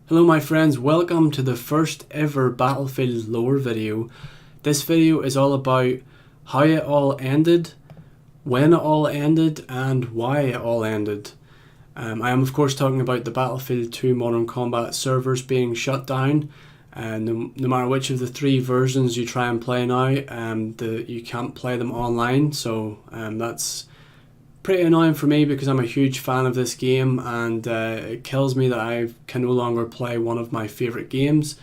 Hello my friends, welcome to the first ever Battlefield lore video. This video is all about how it all ended, when it all ended, and why it all ended. I am of course talking about the Battlefield 2 Modern Combat servers being shut down. No matter which of the three versions you try and play now, you can't play them online, so that's pretty annoying for me because I'm a huge fan of this game, and it kills me that I can no longer play one of my favourite games.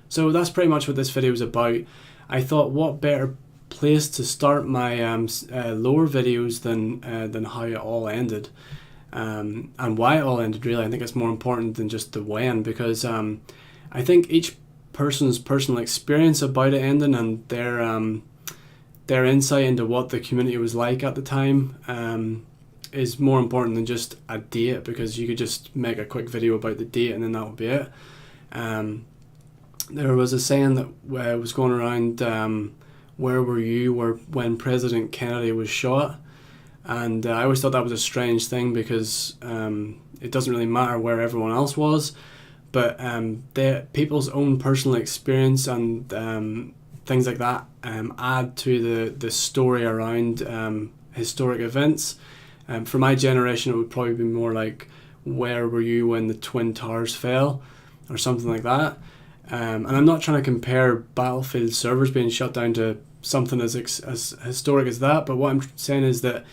So that's pretty much what this video is about. I thought what better place to start my lore videos than how it all ended, and why it all ended really. I think it's more important than just the when, because I think each person's personal experience about it ending and their insight into what the community was like at the time is more important than just a date, because you could just make a quick video about the date and then that would be it. There was a saying that was going around, where were you when President Kennedy was shot? And I always thought that was a strange thing, because it doesn't really matter where everyone else was, but people's own personal experience and things like that add to the story around historic events. For my generation, it would probably be more like, where were you when the Twin Towers fell, or something like that. And I'm not trying to compare Battlefield servers being shut down to something as historic as that, but what I'm saying is that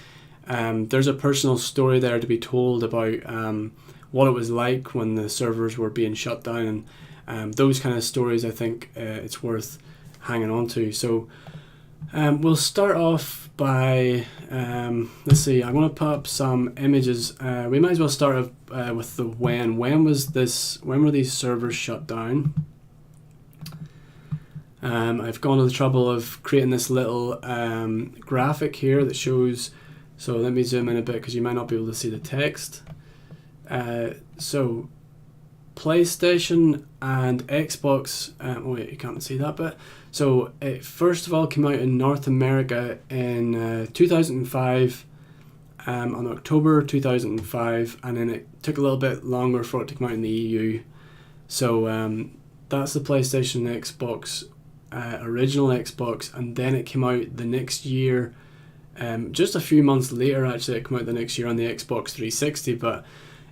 there's a personal story there to be told about what it was like when the servers were being shut down, and those kind of stories I think it's worth hanging on to. So we'll start off by, let's see, I'm going to put up some images. We might as well start with the when. When were these servers shut down? I've gone to the trouble of creating this little graphic here that shows, so let me zoom in a bit because you might not be able to see the text. So PlayStation and Xbox, wait, you can't see that bit. So it first of all came out in North America in 2005, on October 2005, and then it took a little bit longer for it to come out in the EU. So that's the PlayStation and Xbox, original Xbox, and then it came out the next year, just a few months later actually. It came out the next year on the Xbox 360, but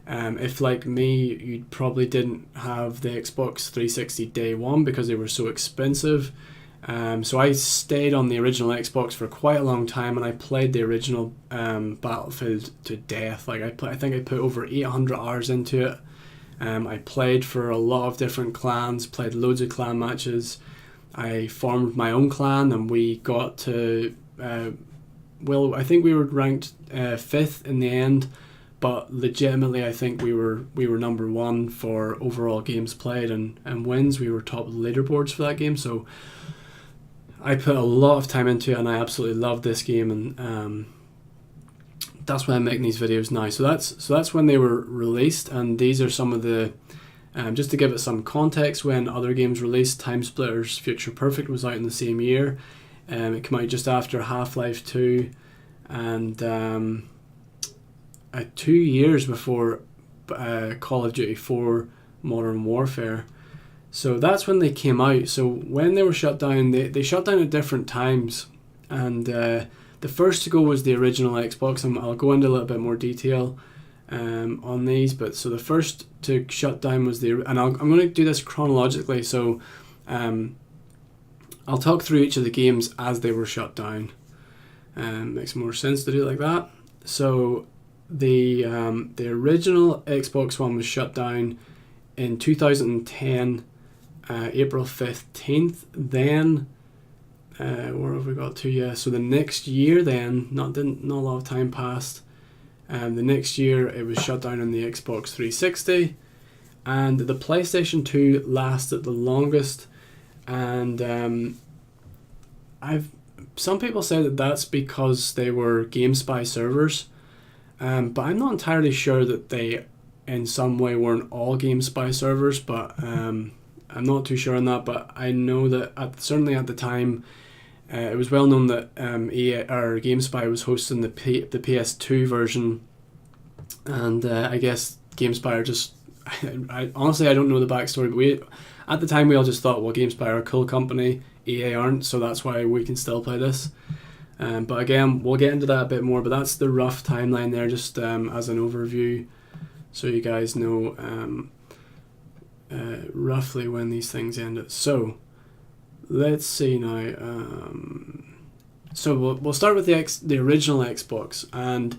if like me, you probably didn't have the Xbox 360 day one because they were so expensive. So I stayed on the original Xbox for quite a long time, and I played the original Battlefield to death. Like I think I put over 800 hours into it. I played for a lot of different clans, played loads of clan matches. I formed my own clan, and we got to, well, I think we were ranked 5th in the end. But legitimately, I think we were number one for overall games played and wins. We were top of the leaderboards for that game. So I put a lot of time into it, and I absolutely loved this game. And that's why I'm making these videos now. So that's when they were released, and these are some of the, just to give it some context, when other games released. Time Splitters Future Perfect was out in the same year. It came out just after Half-Life 2, and 2 years before Call of Duty 4 Modern Warfare. So that's when they came out. So when they were shut down, they shut down at different times, and the first to go was the original Xbox, and I'll go into a little bit more detail on these. But so the first to shut down was I'm going to do this chronologically, so I'll talk through each of the games as they were shut down. Makes more sense to do it like that. So the original Xbox One was shut down in 2010, April 15th. Then where have we got to? Yeah, so the next year, then not a lot of time passed. The next year it was shut down on the Xbox 360, and the PlayStation 2 lasted the longest. And some people say that that's because they were GameSpy servers. But I'm not entirely sure that they in some way weren't all GameSpy servers, but I'm not too sure on that. But I know that certainly at the time, it was well known that GameSpy was hosting the PS2 version, and I guess GameSpy are just honestly, I don't know the backstory, but at the time we all just thought, well, GameSpy are a cool company, EA aren't, so that's why we can still play this. But again, we'll get into that a bit more, but that's the rough timeline there, just as an overview, so you guys know roughly when these things ended. So let's see now. So we'll start with the original Xbox, and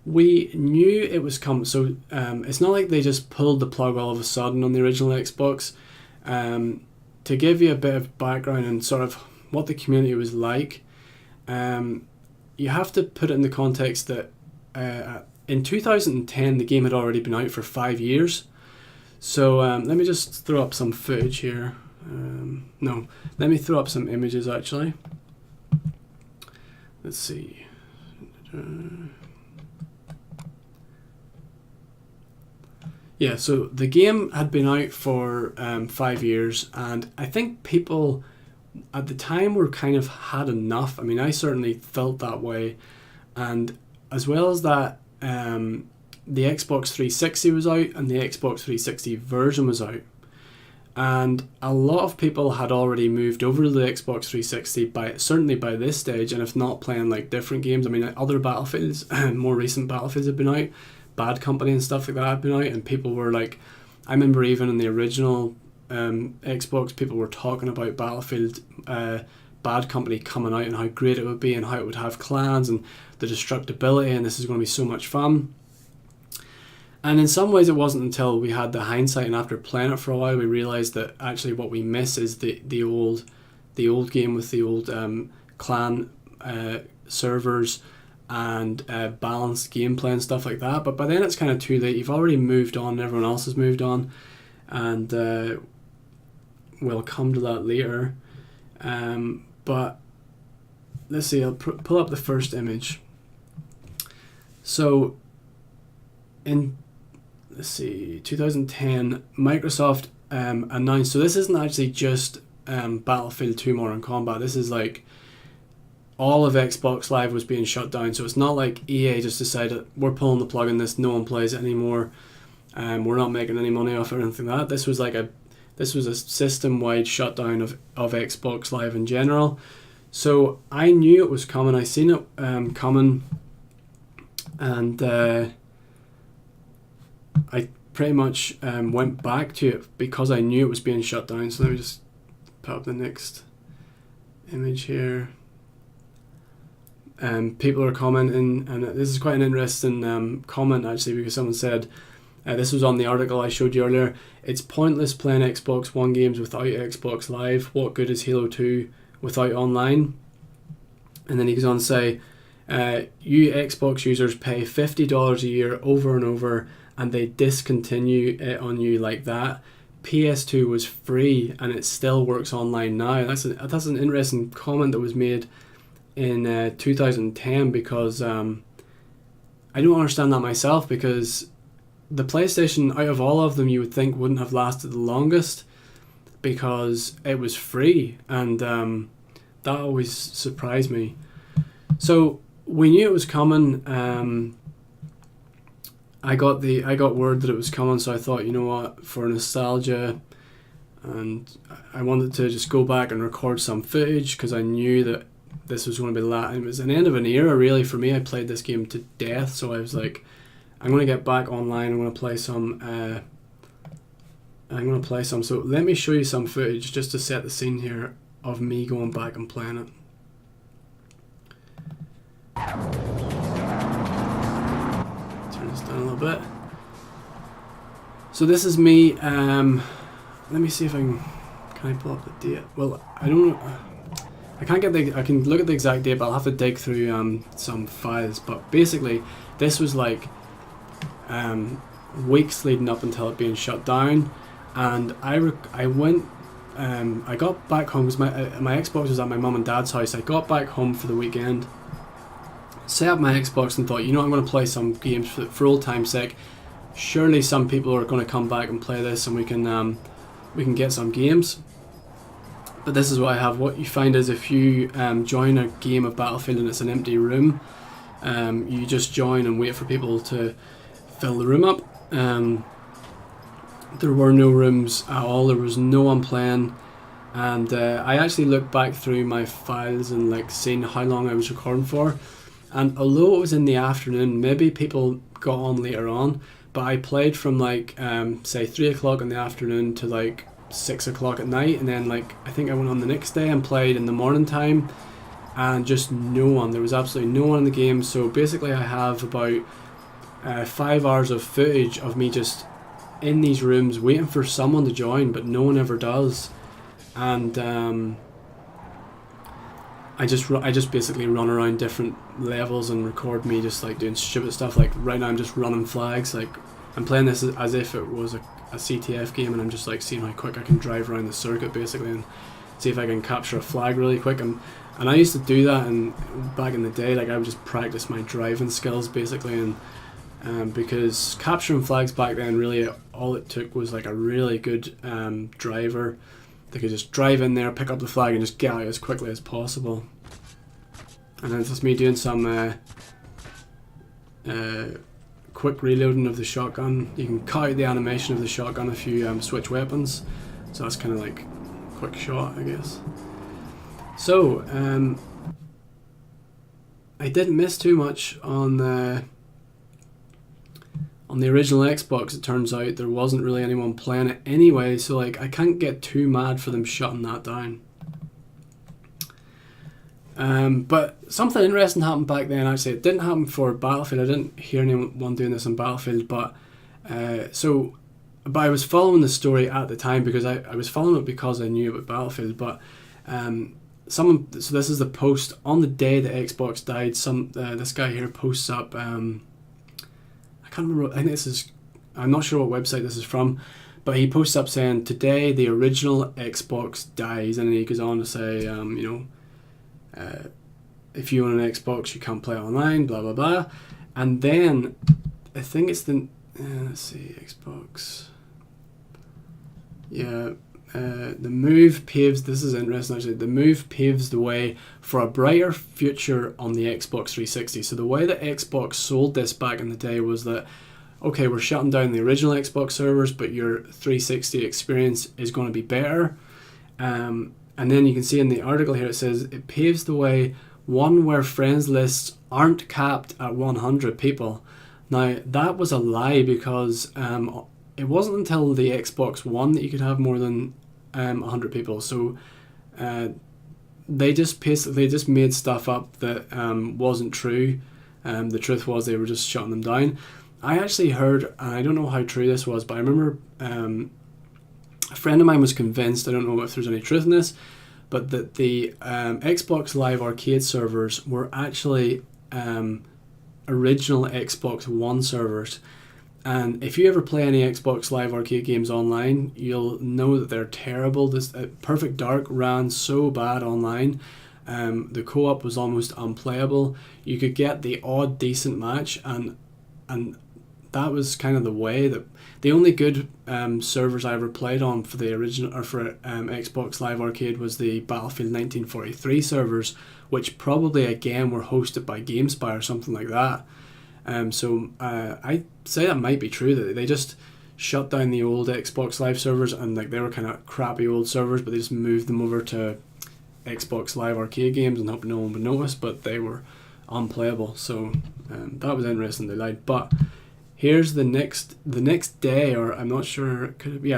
we knew it was coming. So it's not like they just pulled the plug all of a sudden on the original Xbox. To give you a bit of background and sort of what the community was like, you have to put it in the context that in 2010 the game had already been out for 5 years. So let me just throw up some footage here. No, let me throw up some images actually. Let's see. Yeah, so the game had been out for 5 years, and I think people at the time were kind of had enough. I mean, I certainly felt that way, and as well as that, the Xbox 360 was out and the Xbox 360 version was out, and a lot of people had already moved over to the Xbox 360 certainly by this stage, and if not playing like different games. I mean, other Battlefields, more recent Battlefields have been out, Bad Company and stuff like that have been out, and people were like, I remember even in the original Xbox, people were talking about Battlefield Bad Company coming out and how great it would be and how it would have clans and the destructibility, and this is going to be so much fun. And in some ways it wasn't until we had the hindsight, and after playing it for a while, we realised that actually what we miss is the old game with the old clan servers and balanced gameplay and stuff like that. But by then it's kind of too late. You've already moved on, everyone else has moved on, and we'll come to that later. But let's see, I'll pull up the first image. So in, let's see, 2010, Microsoft announced, so this isn't actually just Battlefield 2 Modern Combat, this is like all of Xbox Live was being shut down. So it's not like EA just decided we're pulling the plug on this, no one plays it anymore, we're not making any money off it or anything like that. This was a system-wide shutdown of Xbox Live in general. So I knew it was coming, I seen it coming, and I pretty much went back to it because I knew it was being shut down. So let me just put up the next image here. People are commenting, and this is quite an interesting comment actually, because someone said, this was on the article I showed you earlier, it's pointless playing Xbox One games without Xbox Live. What good is Halo 2 without online? And then he goes on to say, you Xbox users pay $50 a year over and over, and they discontinue it on you like that. PS2 was free and it still works online now. That's an interesting comment that was made in 2010, because I don't understand that myself, because the PlayStation, out of all of them, you would think wouldn't have lasted the longest because it was free, and that always surprised me. So we knew it was coming. I got word that it was coming, so I thought, you know what, for nostalgia, and I wanted to just go back and record some footage, because I knew that this was going to be it was an end of an era really for me. I played this game to death, so I was like, I'm going to get back online, I'm going to play some. So let me show you some footage just to set the scene here of me going back and playing it. Turn this down a little bit. So this is me. Let me see if can I pull up the date? Well, I don't know. I can look at the exact date, but I'll have to dig through some files. But basically, this was like weeks leading up until it being shut down, and I got back home because my Xbox was at my mum and dad's house. I got back home for the weekend, set up my Xbox, and thought, you know, I'm going to play some games for old time's sake. Surely some people are going to come back and play this, and we can get some games. But this is what I have. What you find is if you join a game of Battlefield and it's an empty room, you just join and wait for people to fill the room up. there were no rooms at all. There was no one playing. And I actually looked back through my files and like seeing how long I was recording for. And although it was in the afternoon, maybe people got on later on, but I played from like say 3 o'clock in the afternoon to like 6 o'clock at night, and then like I think I went on the next day and played in the morning time, and just no one. There was absolutely no one in the game. So basically I have about 5 hours of footage of me just in these rooms waiting for someone to join, but no one ever does. And I just basically run around different levels and record me just like doing stupid stuff. Like right now I'm just running flags. Like I'm playing this as if it was a CTF game, and I'm just like seeing how quick I can drive around the circuit basically and see if I can capture a flag really quick. And I used to do that, and back in the day, like I would just practice my driving skills basically, and because capturing flags back then, really all it took was like a really good driver. They could just drive in there, pick up the flag, and just get out as quickly as possible. And then it's just me doing some quick reloading of the shotgun. You can cut out the animation of the shotgun if you switch weapons. So that's kind of like quick shot, I guess. So I didn't miss too much on the original Xbox. It turns out there wasn't really anyone playing it anyway, so like I can't get too mad for them shutting that down. But something interesting happened back then. Actually, it didn't happen for Battlefield. I didn't hear anyone doing this on Battlefield, but I was following the story at the time because I was following it because I knew about Battlefield. But so this is the post on the day that Xbox died. This guy here posts up. I can't remember. I think I'm not sure what website this is from, but he posts up saying today the original Xbox dies, and then he goes on to say, if you own an Xbox, you can't play online, blah blah blah. And then I think it's the let's see, Xbox. Yeah, the move paves. This is interesting actually. The move paves the way for a brighter future on the Xbox 360. So the way that Xbox sold this back in the day was that, okay, we're shutting down the original Xbox servers, but your 360 experience is going to be better. And then you can see in the article here it says it paves the way, one where friends lists aren't capped at 100 people. Now that was a lie, because it wasn't until the Xbox One that you could have more than 100 people. So they just made stuff up that wasn't true. The truth was they were just shutting them down. I actually heard, and I don't know how true this was, but I remember a friend of mine was convinced, I don't know if there's any truth in this, but that the Xbox Live Arcade servers were actually original Xbox One servers. And if you ever play any Xbox Live Arcade games online, you'll know that they're terrible. This Perfect Dark ran so bad online. The co-op was almost unplayable. You could get the odd decent match, and that was kind of the way that the only good servers I ever played on for the original or for Xbox Live Arcade was the Battlefield 1943 servers, which probably again were hosted by GameSpy or something like that. So I say that might be true, that they just shut down the old Xbox Live servers, and like they were kind of crappy old servers, but they just moved them over to Xbox Live Arcade games and hope no one would notice, but they were unplayable. So that was interesting, they lied. But here's the next day, or I'm not sure,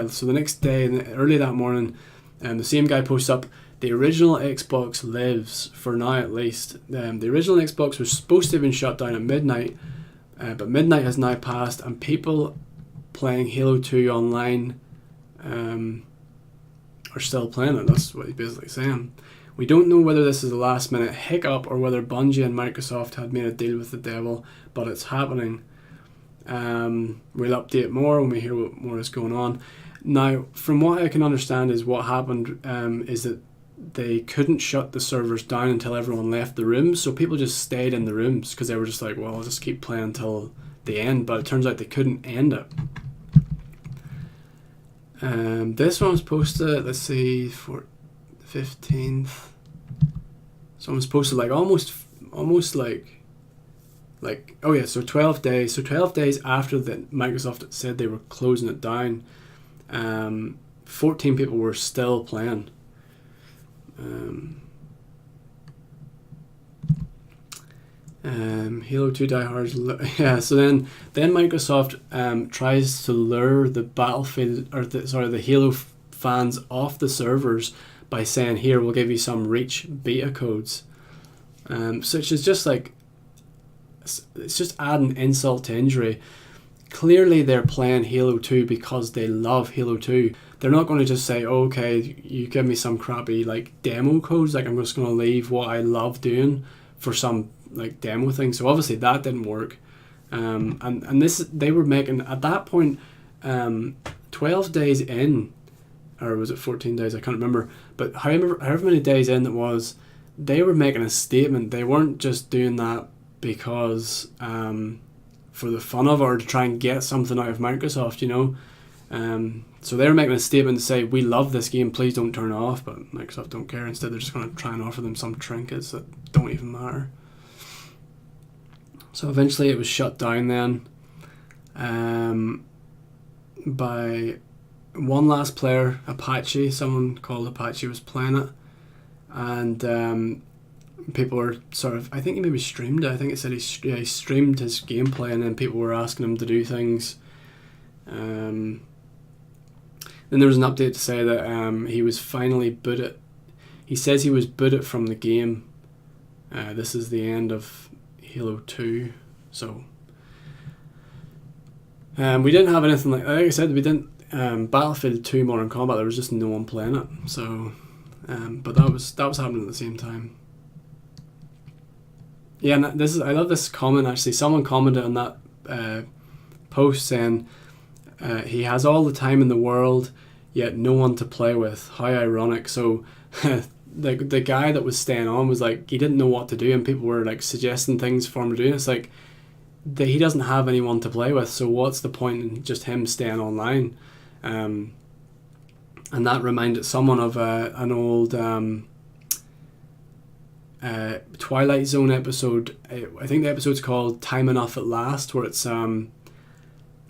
so the next day, early that morning, the same guy posts up, the original Xbox lives, for now at least. The original Xbox was supposed to have been shut down at midnight, but midnight has now passed, and people playing Halo 2 online are still playing it. That's what he's basically saying. We don't know whether this is a last minute hiccup or whether Bungie and Microsoft had made a deal with the devil, but it's happening. We'll update more when we hear what more is going on. Now, from what I can understand, is what happened is that they couldn't shut the servers down until everyone left the rooms, so people just stayed in the rooms because they were just like, well, I'll just keep playing until the end. But it turns out they couldn't end it. This one was posted, let's see, for the 15th. Someone's posted like almost like oh yeah, so 12 days. So 12 days after that Microsoft said they were closing it down, 14 people were still playing. Halo 2 diehards, yeah. So then Microsoft tries to lure the Battlefield, or the Halo fans off the servers by saying, "Here, we'll give you some Reach beta codes," which is just like, it's just adding insult to injury. Clearly, they're playing Halo 2 because they love Halo 2. They're not going to just say, oh, "Okay, you give me some crappy like demo codes. Like, I'm just going to leave what I love doing for some like demo thing." So obviously that didn't work. And this, they were making at that point 12 days in, or was it 14 days? I can't remember. But however many days in it was, they were making a statement. They weren't just doing that because for the fun of it, or to try and get something out of Microsoft, you know. So they were making a statement to say, "We love this game, please don't turn it off." But Microsoft don't care. Instead, they're just going to try and offer them some trinkets that don't even matter. So eventually it was shut down then by one last player, Apache. Someone called Apache was playing it, and people were sort of, I think he maybe streamed it. I think it said he streamed his gameplay, and then people were asking him to do things. Then there was an update to say that he was finally booted. He says he was booted from the game. This is the end of Halo 2. So we didn't have anything like I said, we didn't Battlefield 2 Modern Combat, there was just no one playing it. So but that was happening at the same time. Yeah, and I love this comment actually. Someone commented on that post saying he has all the time in the world yet no one to play with. How ironic. So the guy that was staying on was like, he didn't know what to do, and people were like suggesting things for him to do. It's like he doesn't have anyone to play with, so what's the point in just him staying online? And that reminded someone of an old Twilight Zone episode. I think the episode's called Time Enough at Last, where it's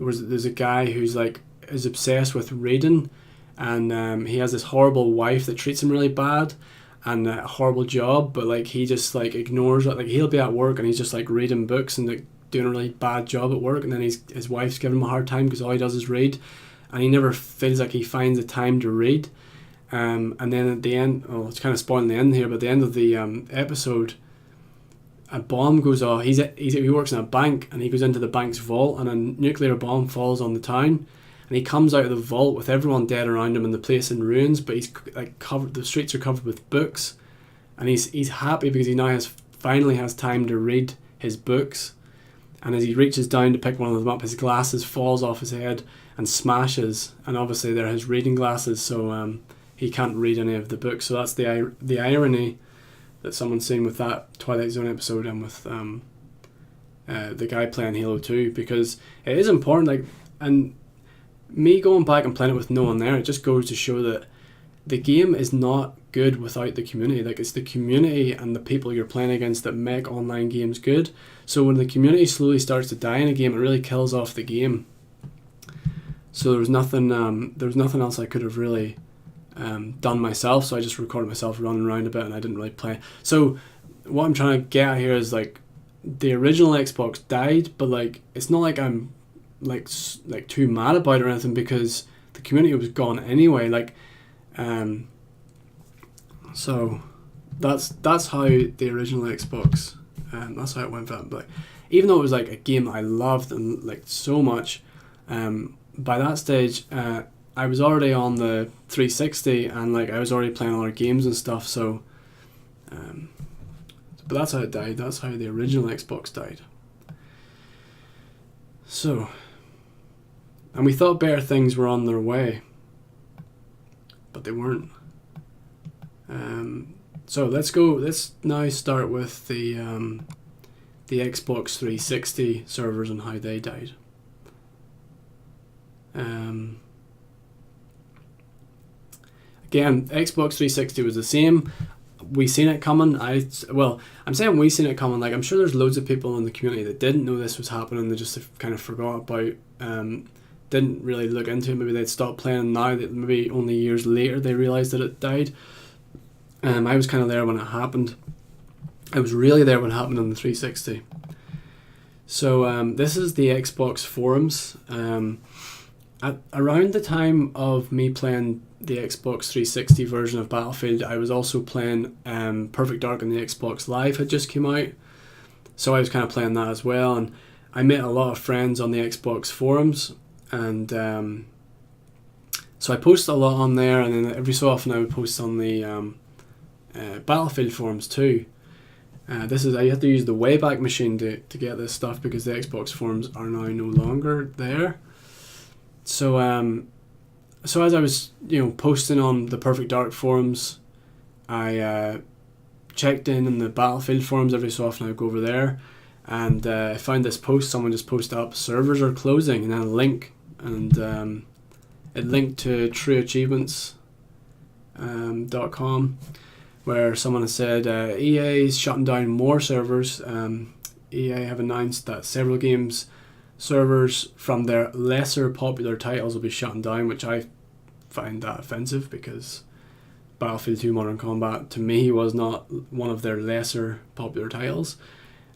there's a guy who's like is obsessed with reading, and he has this horrible wife that treats him really bad, and a horrible job, but like he just like ignores it. Like he'll be at work and he's just like reading books and like doing a really bad job at work, and then his wife's giving him a hard time because all he does is read, and he never feels like he finds the time to read. And then at the end, it's kind of spoiling the end here, but at the end of the episode, a bomb goes off. He works in a bank, and he goes into the bank's vault, and a nuclear bomb falls on the town, and he comes out of the vault with everyone dead around him and the place in ruins, but he's like covered. The streets are covered with books, and he's happy because he now finally has time to read his books. And as he reaches down to pick one of them up, his glasses falls off his head and smashes, and obviously they're his reading glasses, so he can't read any of the books. So that's the irony that someone's seen with that Twilight Zone episode and with the guy playing Halo 2, because it is important. Like, and me going back and playing it with no one there, it just goes to show that the game is not good without the community. Like, it's the community and the people you're playing against that make online games good. So when the community slowly starts to die in a game, it really kills off the game. So there was nothing else I could have really done myself, so I just recorded myself running around a bit, and I didn't really play. So what I'm trying to get at here is, like, the original Xbox died, but like it's not like I'm like too mad about it or anything, because the community was gone anyway. Like, so that's how the original Xbox, that's how it went down. But even though it was like a game that I loved and like so much, by that stage I was already on the 360, and like I was already playing other games and stuff. So but that's how it died. That's how the original Xbox died. So, and we thought better things were on their way, but they weren't. So let's now start with the Xbox 360 servers and how they died. Again, Xbox 360 was the same. We seen it coming. I'm saying we seen it coming. Like, I'm sure there's loads of people in the community that didn't know this was happening. They just kind of forgot about didn't really look into it. Maybe they'd stopped playing now, that maybe only years later they realised that it died. I was kind of there when it happened. I was really there when it happened on the 360. So this is the Xbox forums. Around the time of me playing the Xbox 360 version of Battlefield, I was also playing Perfect Dark on the Xbox Live had just come out. So I was kind of playing that as well, and I met a lot of friends on the Xbox forums, and so I posted a lot on there, and then every so often I would post on the Battlefield forums too. I have to use the Wayback Machine to get this stuff because the Xbox forums are now no longer there. So so as I was posting on the Perfect Dark forums, I checked in the Battlefield forums every so often. I would go over there, and I found this post. Someone just posted up, servers are closing, and then a link, and it linked to trueachievements.com, where someone has said EA is shutting down more servers. EA have announced that several games servers from their lesser popular titles will be shutting down, which I find that offensive because Battlefield 2 Modern Combat to me was not one of their lesser popular titles.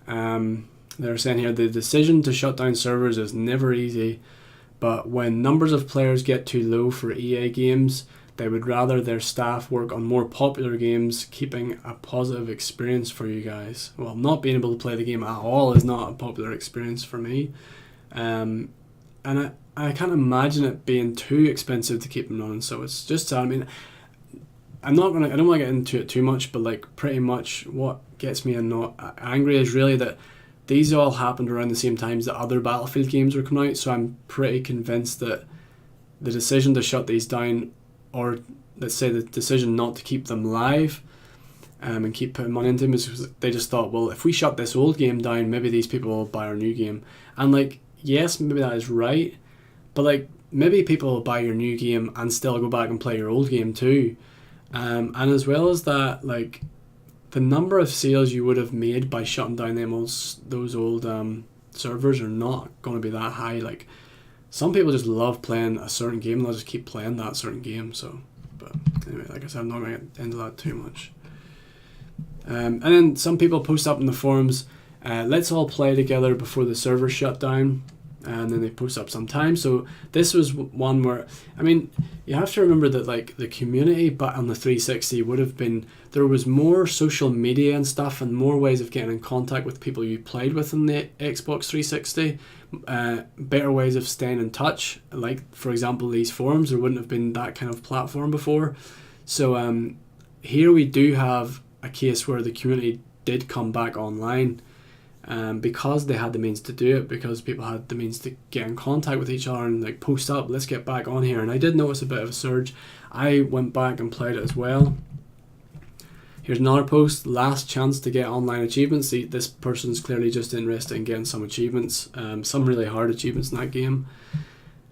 They're saying here the decision to shut down servers is never easy, but when numbers of players get too low for EA games, they would rather their staff work on more popular games, keeping a positive experience for you guys. Well, not being able to play the game at all is not a popular experience for me. And I can't imagine it being too expensive to keep them running, so it's just sad. I mean, I don't want to get into it too much, but like pretty much what gets me angry is really that these all happened around the same times that other Battlefield games were coming out, so I'm pretty convinced that the decision to shut these down, or let's say the decision not to keep them live and keep putting money into them, is because they just thought, well, if we shut this old game down, maybe these people will buy our new game. And like, yes, maybe that is right, but like maybe people will buy your new game and still go back and play your old game too. And as well as that, like the number of sales you would have made by shutting down those old servers are not going to be that high. Like some people just love playing a certain game and they'll just keep playing that certain game. So, but anyway, like I said, I'm not going to get into that too much. And then some people post up in the forums, let's all play together before the server shut down. And then they post up sometimes. So this was one where, I mean, you have to remember that like the community but on the 360 would have been, there was more social media and stuff and more ways of getting in contact with people you played with in the Xbox 360, better ways of staying in touch. Like for example, these forums, there wouldn't have been that kind of platform before. So here we do have a case where the community did come back online. Because they had the means to do it, because people had the means to get in contact with each other and like post up, let's get back on here. And I did notice a bit of a surge. I went back and played it as well. Here's another post, last chance to get online achievements. This person's clearly just interested in getting some achievements, some really hard achievements in that game.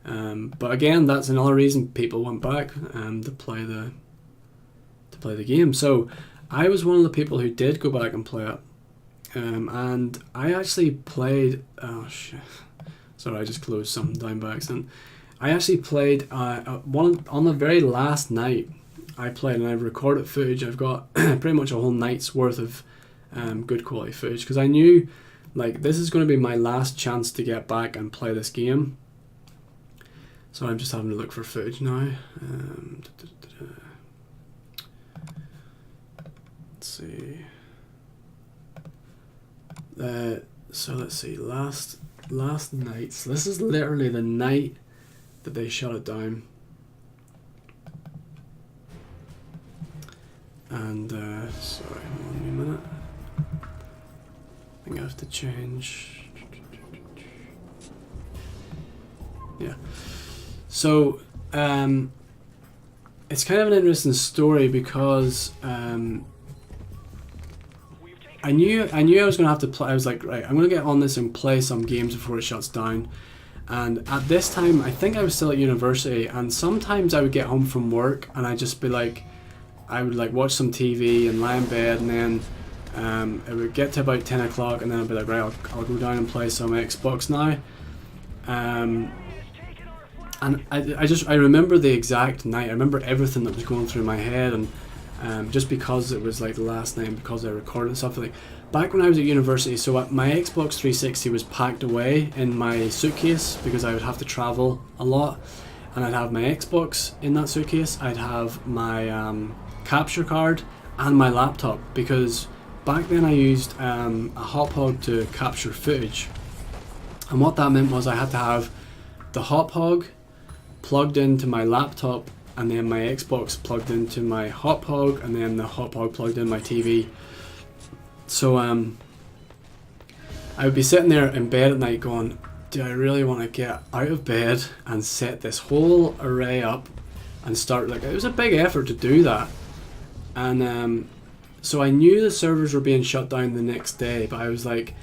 But again, that's another reason people went back to play the game. So I was one of the people who did go back and play it. And I actually played, oh shit, sorry, I just closed something down by accident. I actually played one on the very last night. I played and I recorded footage. I've got pretty much a whole night's worth of good quality footage, because I knew like this is going to be my last chance to get back and play this game. So I'm just having to look for footage now. Let's see. So let's see, last night. So this is literally the night that they shut it down. And sorry, hold on a minute. I think I have to change. Yeah. So it's kind of an interesting story because I knew I was going to have to play. I was like, right, I'm going to get on this and play some games before it shuts down. And at this time, I think I was still at university, and sometimes I would get home from work and I'd just be like, I would like watch some TV and lie in bed, and then it would get to about 10 o'clock and then I'd be like, right, I'll go down and play some Xbox now. And I remember the exact night. I remember everything that was going through my head, and just because it was like the last night, and because I recorded and stuff, like back when I was at university, so my Xbox 360 was packed away in my suitcase because I would have to travel a lot, and I'd have my Xbox in that suitcase, I'd have my capture card and my laptop, because back then I used a hop hog to capture footage, and what that meant was I had to have the hop hog plugged into my laptop, and then my Xbox plugged into my hop hog, and then the hop hog plugged in my TV. So I would be sitting there in bed at night going, do I really want to get out of bed and set this whole array up and start, like, it was a big effort to do that. And so I knew the servers were being shut down the next day, but I was like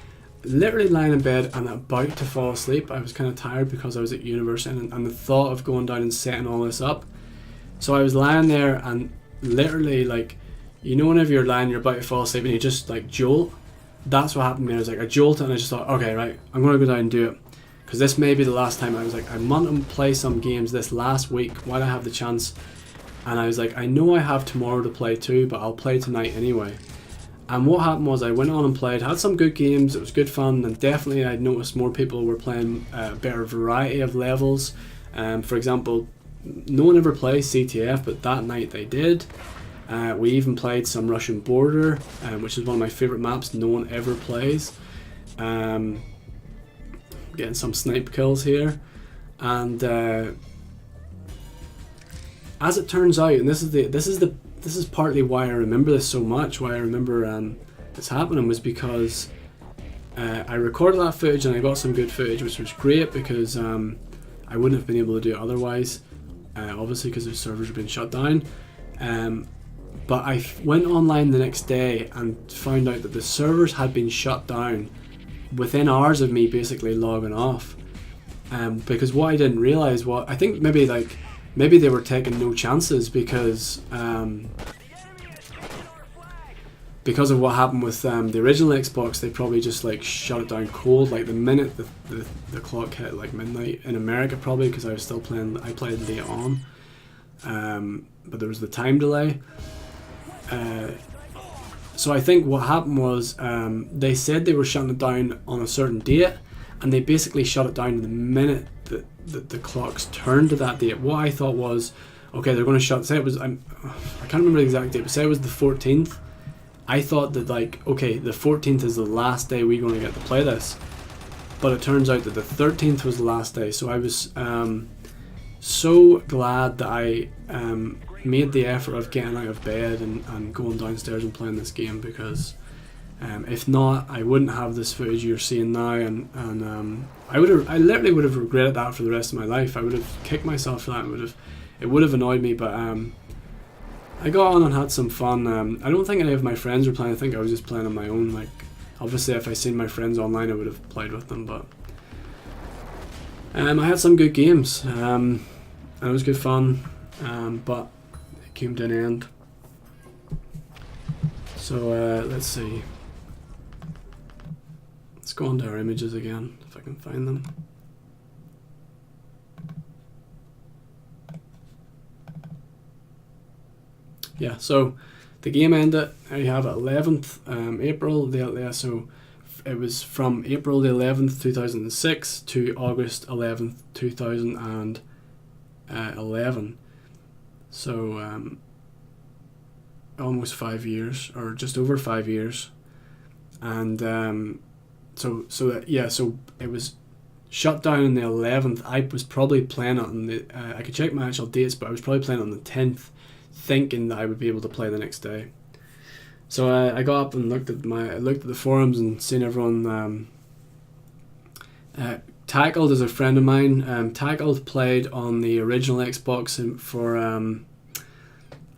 literally lying in bed and about to fall asleep. I was kind of tired because I was at university, and the thought of going down and setting all this up. So I was lying there, and literally, like, you know, whenever you're lying, you're about to fall asleep and you just like jolt. That's what happened to me. I was like, I jolted, and I just thought, okay, right, I'm going to go down and do it, because this may be the last time. I was like, I want to play some games this last week while I have the chance. And I was like, I know I have tomorrow to play too, but I'll play tonight anyway. And what happened was I went on and played, had some good games, it was good fun, and definitely I noticed more people were playing a better variety of levels. For example, no one ever plays CTF, but that night they did. We even played some Russian Border, which is one of my favourite maps no one ever plays. Getting some snipe kills here. And as it turns out, and this is partly why I remember this so much, why I remember this happening, was because I recorded that footage and I got some good footage, which was great, because I wouldn't have been able to do it otherwise, obviously because the servers have been shut down. But I went online the next day and found out that the servers had been shut down within hours of me basically logging off. Because what I didn't realise, I think maybe they were taking no chances because of what happened with the original Xbox. They probably just like shut it down cold, like the minute the clock hit like midnight in America, probably, because I was still playing. I played late on, but there was the time delay. So I think what happened was they said they were shutting it down on a certain date, and they basically shut it down the minute that the clocks turned to that date. What I thought was, okay, they're going to shut. Say it was, I can't remember the exact date, but say it was the 14th. I thought that, like, okay, the 14th is the last day we're going to get to play this, but it turns out that the 13th was the last day. So I was so glad that I made the effort of getting out of bed and going downstairs and playing this game, because if not, I wouldn't have this footage you're seeing now, and I literally would have regretted that for the rest of my life. I would have kicked myself for that. It would have annoyed me, but I got on and had some fun. I don't think any of my friends were playing. I think I was just playing on my own. Like, obviously, if I seen my friends online, I would have played with them. But I had some good games, and it was good fun. But it came to an end. So let's see. Let's go on to our images again, if I can find them. Yeah, so the game ended. You have 11th April. So it was from April the 11th, 2006 to August 11th, 2011. So almost 5 years, or just over 5 years. And so it was shut down on the 11th. I was probably playing it on the I could check my actual dates, but I was probably playing it on the 10th, thinking that I would be able to play the next day. So I got up and looked at the forums and seen everyone. Tackled is a friend of mine. Tackled played on the original Xbox for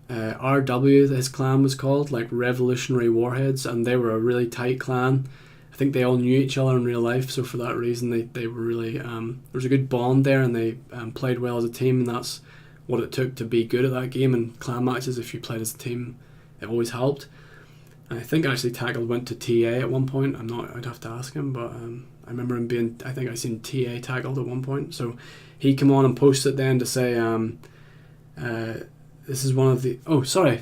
RW, his clan was called, like Revolutionary Warheads, and they were a really tight clan. I think they all knew each other in real life, so for that reason they were really there was a good bond there, and they played well as a team, and that's what it took to be good at that game. And clan matches, if you played as a team, it always helped. And I think actually Tackled went to TA at one point. I'd have to ask him, but remember him being, I think I seen TA tackled at one point. So he come on and posted then to say, this is one of the, oh sorry,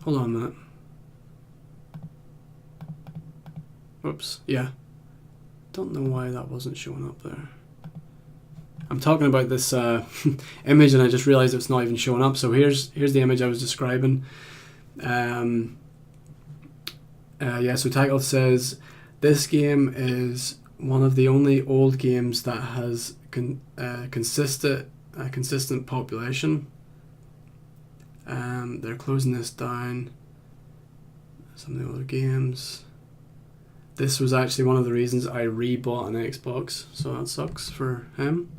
hold on a minute. Whoops, yeah. Don't know why that wasn't showing up there. I'm talking about this image and I just realized it's not even showing up. So here's the image I was describing. So Tackle says, this game is one of the only old games that has a consistent population. They're closing this down. Some of the other games. This was actually one of the reasons I rebought an Xbox, so that sucks for him.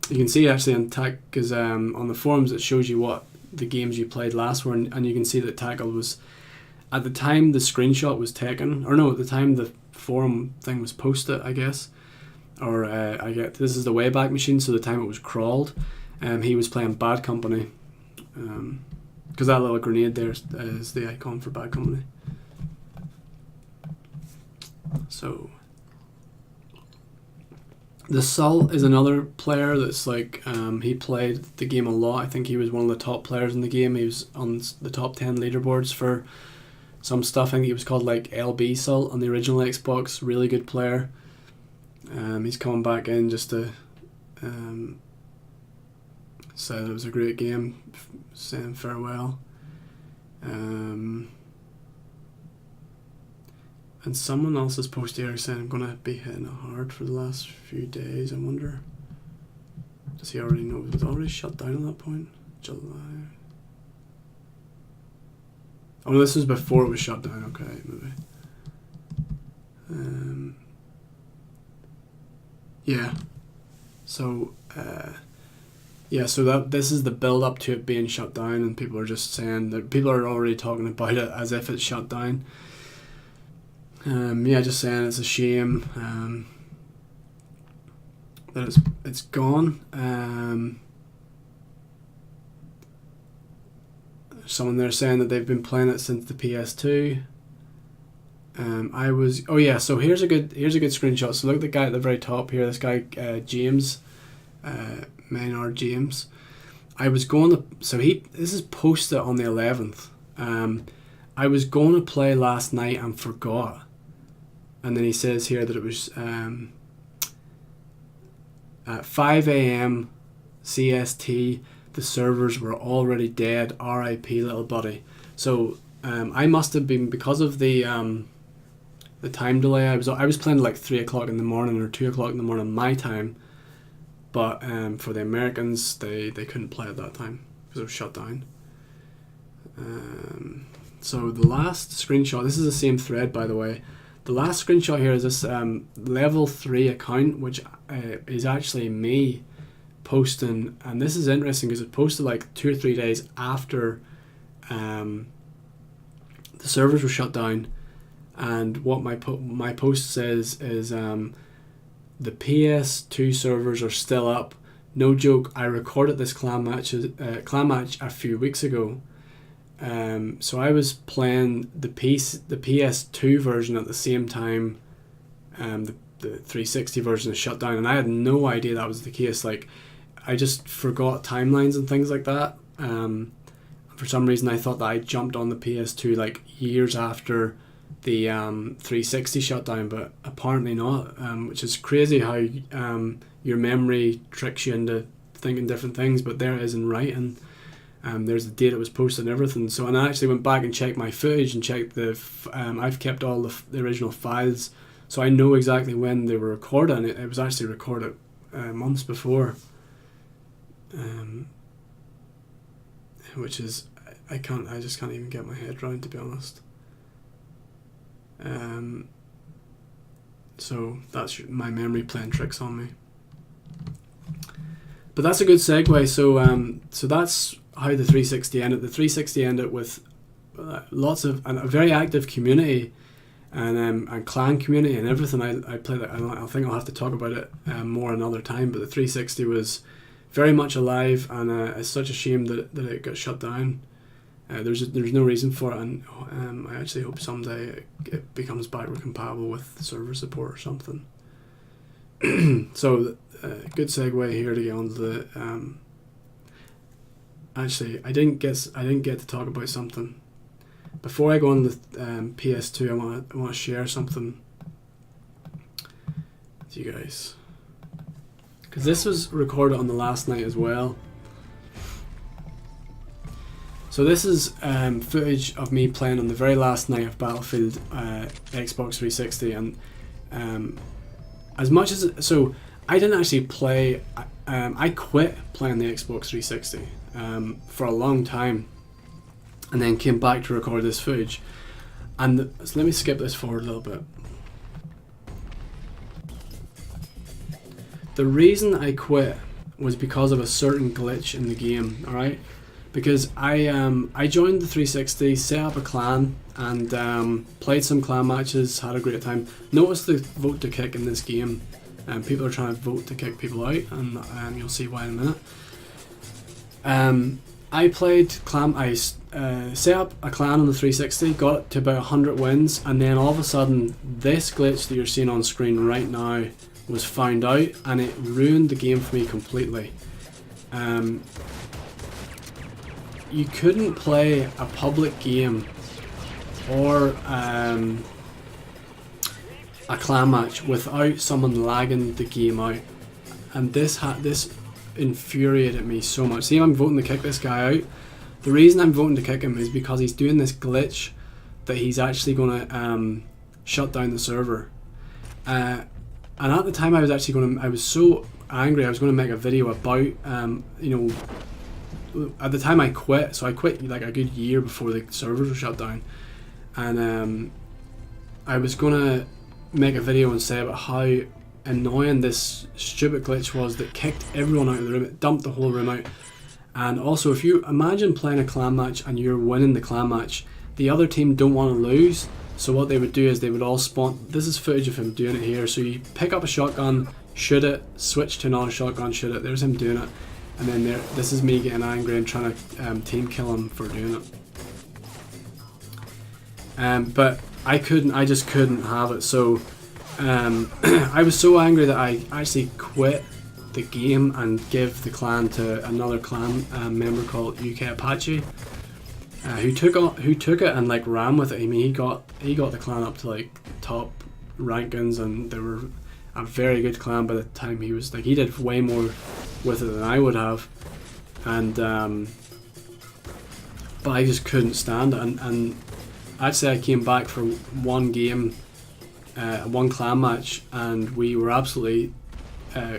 You can see actually on because on the forums it shows you what the games you played last were, and you can see that Tackle was, at the time the screenshot was taken, or no, at the time the forum thing was posted, I guess, or this is the Wayback Machine, so the time it was crawled, he was playing Bad Company, because that little grenade there is the icon for Bad Company. So the Salt is another player that's like, he played the game a lot. I think he was one of the top players in the game. He was on the top 10 leaderboards for some stuff. I think he was called like LB Salt on the original Xbox. Really good player. He's coming back in just to say that it was a great game, saying farewell. And someone else has posted here saying, I'm going to be hitting it hard for the last few days. I wonder, does he already know? Was it already shut down at that point? July. Oh, no, this was before it was shut down. Okay, maybe. Yeah. So, so this is the build up to it being shut down, and people are just saying that people are already talking about it as if it's shut down. Just saying it's a shame that it's gone. Someone there saying that they've been playing it since the PS2. So here's a good screenshot. So look at the guy at the very top here. This guy James, Maynard James. This is posted on the 11th. I was going to play last night and forgot. And then he says here that it was at 5 a.m. CST, the servers were already dead. R.I.P. little buddy. So I must have been, because of the time delay. I was playing like 3 o'clock in the morning or 2 o'clock in the morning my time, but for the Americans they couldn't play at that time because it was shut down. So the last screenshot. This is the same thread, by the way. The last screenshot here is this level 3 account, which is actually me posting, and this is interesting because it posted like 2 or 3 days after the servers were shut down, and what my post says is the PS2 servers are still up. No joke, I recorded this clan match a few weeks ago. So I was playing the PS2 version at the same time the 360 version is shut down, and I had no idea that was the case. Like, I just forgot timelines and things like that. For some reason I thought that I jumped on the PS2 like years after the 360 shut down, but apparently not, which is crazy how your memory tricks you into thinking different things. But there it is in writing. There's the date it was posted and everything. So, and I actually went back and checked my footage and checked I've kept all the original files, so I know exactly when they were recorded, and it was actually recorded months before. Which is, I just can't even get my head around, to be honest. So that's my memory playing tricks on me. But that's a good segue. So that's how the 360 ended. The 360 ended with lots of a very active community and clan community and everything. I played it. I think I'll have to talk about it more another time. But the 360 was very much alive, and it's such a shame that it got shut down. There's no reason for it, and I actually hope someday it becomes backward compatible with server support or something. So good segue here to get onto the. Actually, I didn't get to talk about something. Before I go on the PS2, I want to share something with you guys, because this was recorded on the last night as well. So this is footage of me playing on the very last night of Battlefield Xbox 360, and as much as so I didn't actually play. I quit playing the Xbox 360 for a long time, and then came back to record this footage. And so let me skip this forward a little bit. The reason I quit was because of a certain glitch in the game. All right. Because I joined the 360, set up a clan, and played some clan matches, had a great time. Notice the vote to kick in this game, and people are trying to vote to kick people out, and you'll see why in a minute. I played clan. I set up a clan on the 360, got it to about 100 wins, and then all of a sudden, this glitch that you're seeing on screen right now was found out, and it ruined the game for me completely. You couldn't play a public game or a clan match without someone lagging the game out, and this infuriated me so much. See, I'm voting to kick this guy out. The reason I'm voting to kick him is because he's doing this glitch that he's actually going to shut down the server. And at the time, I was so angry. I was going to make a video about at the time I quit, so I quit like a good year before the servers were shut down, and I was gonna make a video and say about how annoying this stupid glitch was that kicked everyone out of the room. It dumped the whole room out. And also, if you imagine playing a clan match and you're winning the clan match, the other team don't want to lose, so what they would do is they would all spawn. This is footage of him doing it here. So you pick up a shotgun, shoot it, switch to another shotgun, shoot it. There's him doing it. And then this is me getting angry and trying to team kill him for doing it. But I just couldn't have it. So I was so angry that I actually quit the game and gave the clan to another clan member called UK Apache, who took it and like ran with it. I mean, he got the clan up to like top rankings, and they were a very good clan by the time he was like, he did way more with it than I would have, and but I just couldn't stand it, and I'd say I came back for one game, one clan match, and we were absolutely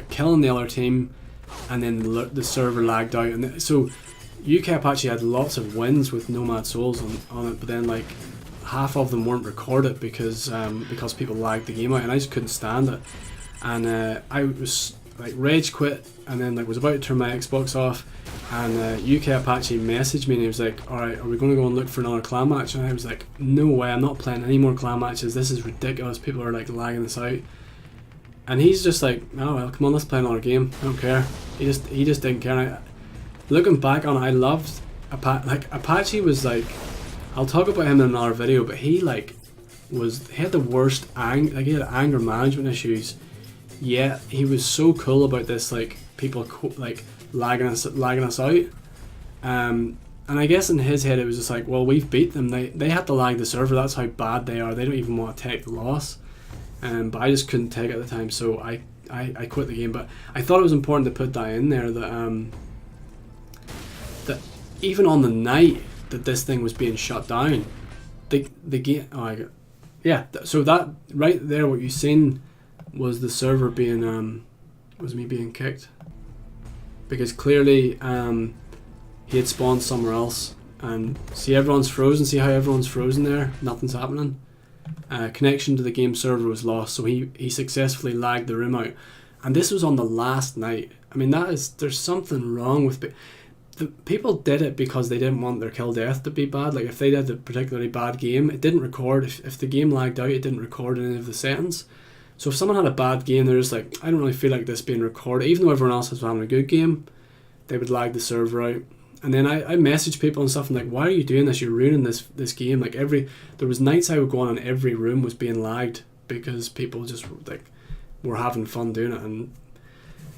killing the other team, and then the server lagged out, and so UK Apache had lots of wins with Nomad Souls on it, but then like half of them weren't recorded because people lagged the game out, and I just couldn't stand it, and I was like rage quit, and then like was about to turn my Xbox off, and UK Apache messaged me and he was like, alright, are we going to go and look for another clan match? And I was like, no way, I'm not playing any more clan matches, this is ridiculous, people are like lagging this out. And he's just like, oh well, come on, let's play another game, I don't care. He just didn't care. And looking back on it, I loved Apache was like, I'll talk about him in another video, but he had the worst he had anger management issues. Yeah, he was so cool about this, like people like lagging us out, and I guess in his head it was just like, well, we've beat them. They had to lag the server. That's how bad they are. They don't even want to take the loss. But I just couldn't take it at the time, so I quit the game. But I thought it was important to put that in there, that that even on the night that this thing was being shut down, the game. So that right there, what you seen was the server being was me being kicked, because clearly he had spawned somewhere else, and see everyone's frozen. See how everyone's frozen there? Nothing's happening. Connection to the game server was lost, so he successfully lagged the room out, and this was on the last night. I mean, there's something wrong with the people did it because they didn't want their kill death to be bad. Like if they did a particularly bad game, it didn't record. If the game lagged out, it didn't record any of the settings. So if someone had a bad game, they're just like, I don't really feel like this being recorded, even though everyone else was having a good game, they would lag the server out. And then I messaged people and stuff, and like, why are you doing this? You're ruining this game. Like there was nights I would go on and every room was being lagged because people just like were having fun doing it. And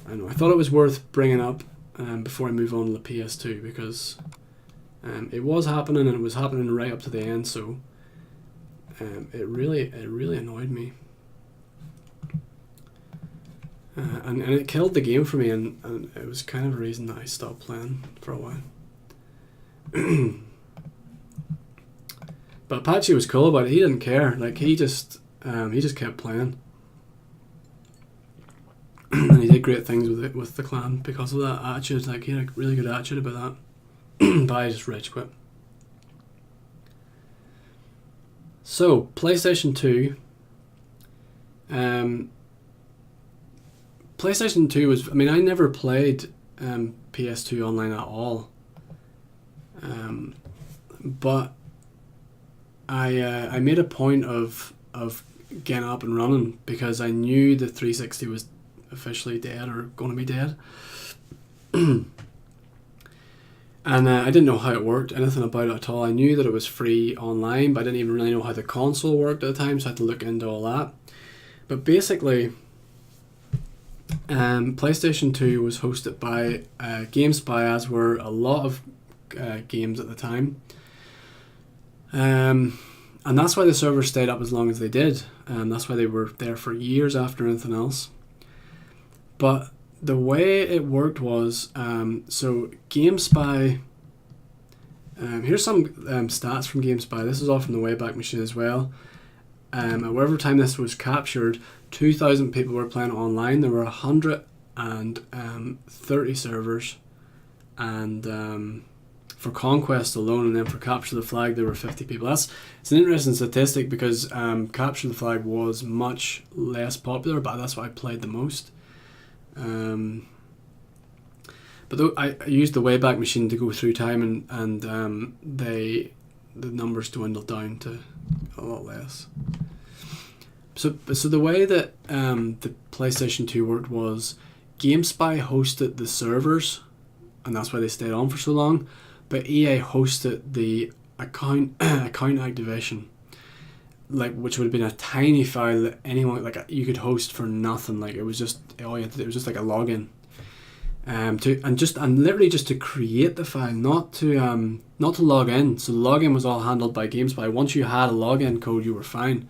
I don't know, I thought it was worth bringing up before I move on to the PS2, because it was happening, and it was happening right up to the end. So it really annoyed me. And it killed the game for me, and it was kind of a reason that I stopped playing for a while. But Apache was cool about it. He didn't care. Like he just kept playing, and he did great things with the clan because of that attitude. Like he had a really good attitude about that. But I just rage quit. So PlayStation 2. PlayStation 2 was, I mean, I never played PS2 online at all. But I made a point of getting up and running because I knew the 360 was officially dead or going to be dead. And I didn't know how it worked, anything about it at all. I knew that it was free online, but I didn't even really know how the console worked at the time, so I had to look into all that. But basically, PlayStation 2 was hosted by GameSpy, as were a lot of games at the time. And that's why the servers stayed up as long as they did. That's why they were there for years after anything else. But the way it worked was, so GameSpy, here's some stats from GameSpy. This is all from the Wayback Machine as well. At whatever time this was captured, 2,000 people were playing online. There were 130 servers, and for Conquest alone, and then for Capture the Flag there were 50 people. It's an interesting statistic because Capture the Flag was much less popular, but that's what I played the most. But I used the Wayback Machine to go through time, and the numbers dwindled down to a lot less. So the way that the PlayStation 2 worked was GameSpy hosted the servers, and that's why they stayed on for so long. But EA hosted the account activation, like, which would have been a tiny file that anyone, like, you could host for nothing. Like, it was just all you had to do, it was just like a login. Literally just to create the file, not to log in. So the login was all handled by GameSpy. Once you had a login code, you were fine.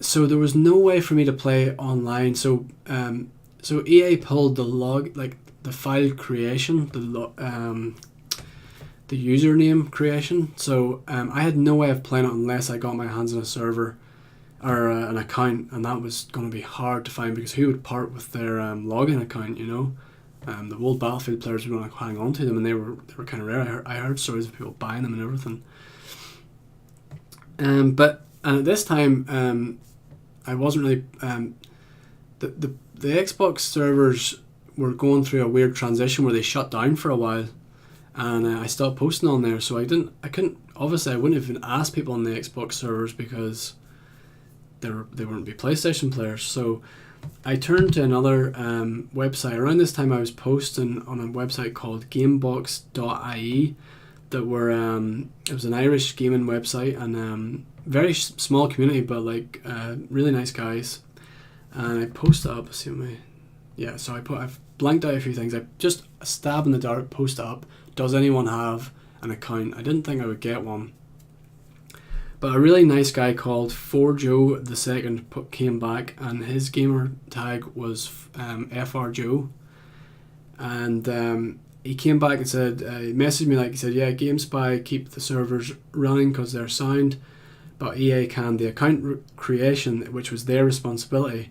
So there was no way for me to play online. So EA pulled the file creation, the username creation. So I had no way of playing it unless I got my hands on a server or an account, and that was going to be hard to find because who would part with their login account, you know? The old Battlefield players were going to hang on to them, and they were kind of rare. I heard stories of people buying them and everything. But at this time, I wasn't really the Xbox servers were going through a weird transition where they shut down for a while, and I stopped posting on there. So I wouldn't even ask people on the Xbox servers because they wouldn't be PlayStation players. So I turned to another website. Around this time I was posting on a website called gamebox.ie that were it was an Irish gaming website, and very small community, but like really nice guys. And I posted up, so I've blanked out a few things. I just a stab in the dark, post up. Does anyone have an account? I didn't think I would get one, but a really nice guy called ForJoe II came back, and his gamer tag was FRJoe, and he came back and said, he messaged me, like, he said, yeah, GameSpy keep the servers running because they're sound, but EA can the account creation, which was their responsibility.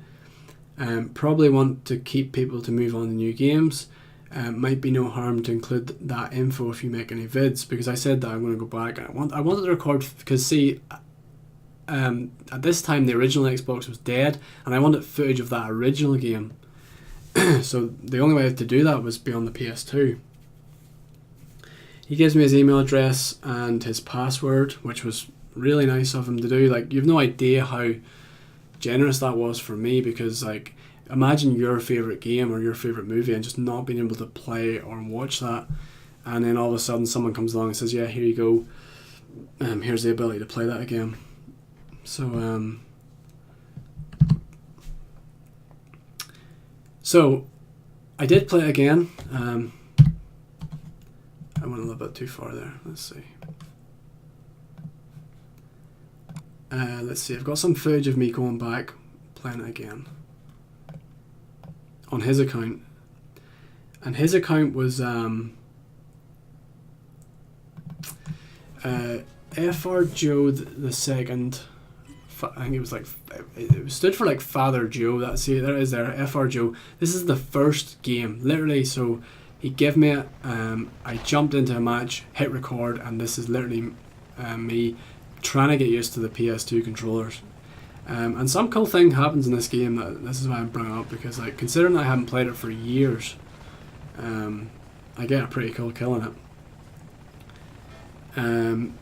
Probably want to keep people to move on to new games. Might be no harm to include that info if you make any vids, because I said that I'm going to go back. I wanted to record, because see, at this time the original Xbox was dead, and I wanted footage of that original game. So the only way to do that was be on the PS2. He gives me his email address and his password, which was really nice of him to do. Like, you've no idea how generous that was for me, because like imagine your favourite game or your favourite movie and just not being able to play or watch that, and then all of a sudden someone comes along and says, yeah, here you go, here's the ability to play that again. So so I did play it again. I went a little bit too far there. Let's see. Let's see, I've got some footage of me going back, playing it again. On his account. And his account was FR Joe the second. I think it was like, it stood for like Father Joe. That's it, there it is there, FR Joe. This is the first game, literally. So he gave me it, I jumped into a match, hit record, and this is literally me trying to get used to the PS2 controllers. And some cool thing happens in this game, that this is why I'm bringing it up, because like, considering I haven't played it for years, I get a pretty cool kill in it.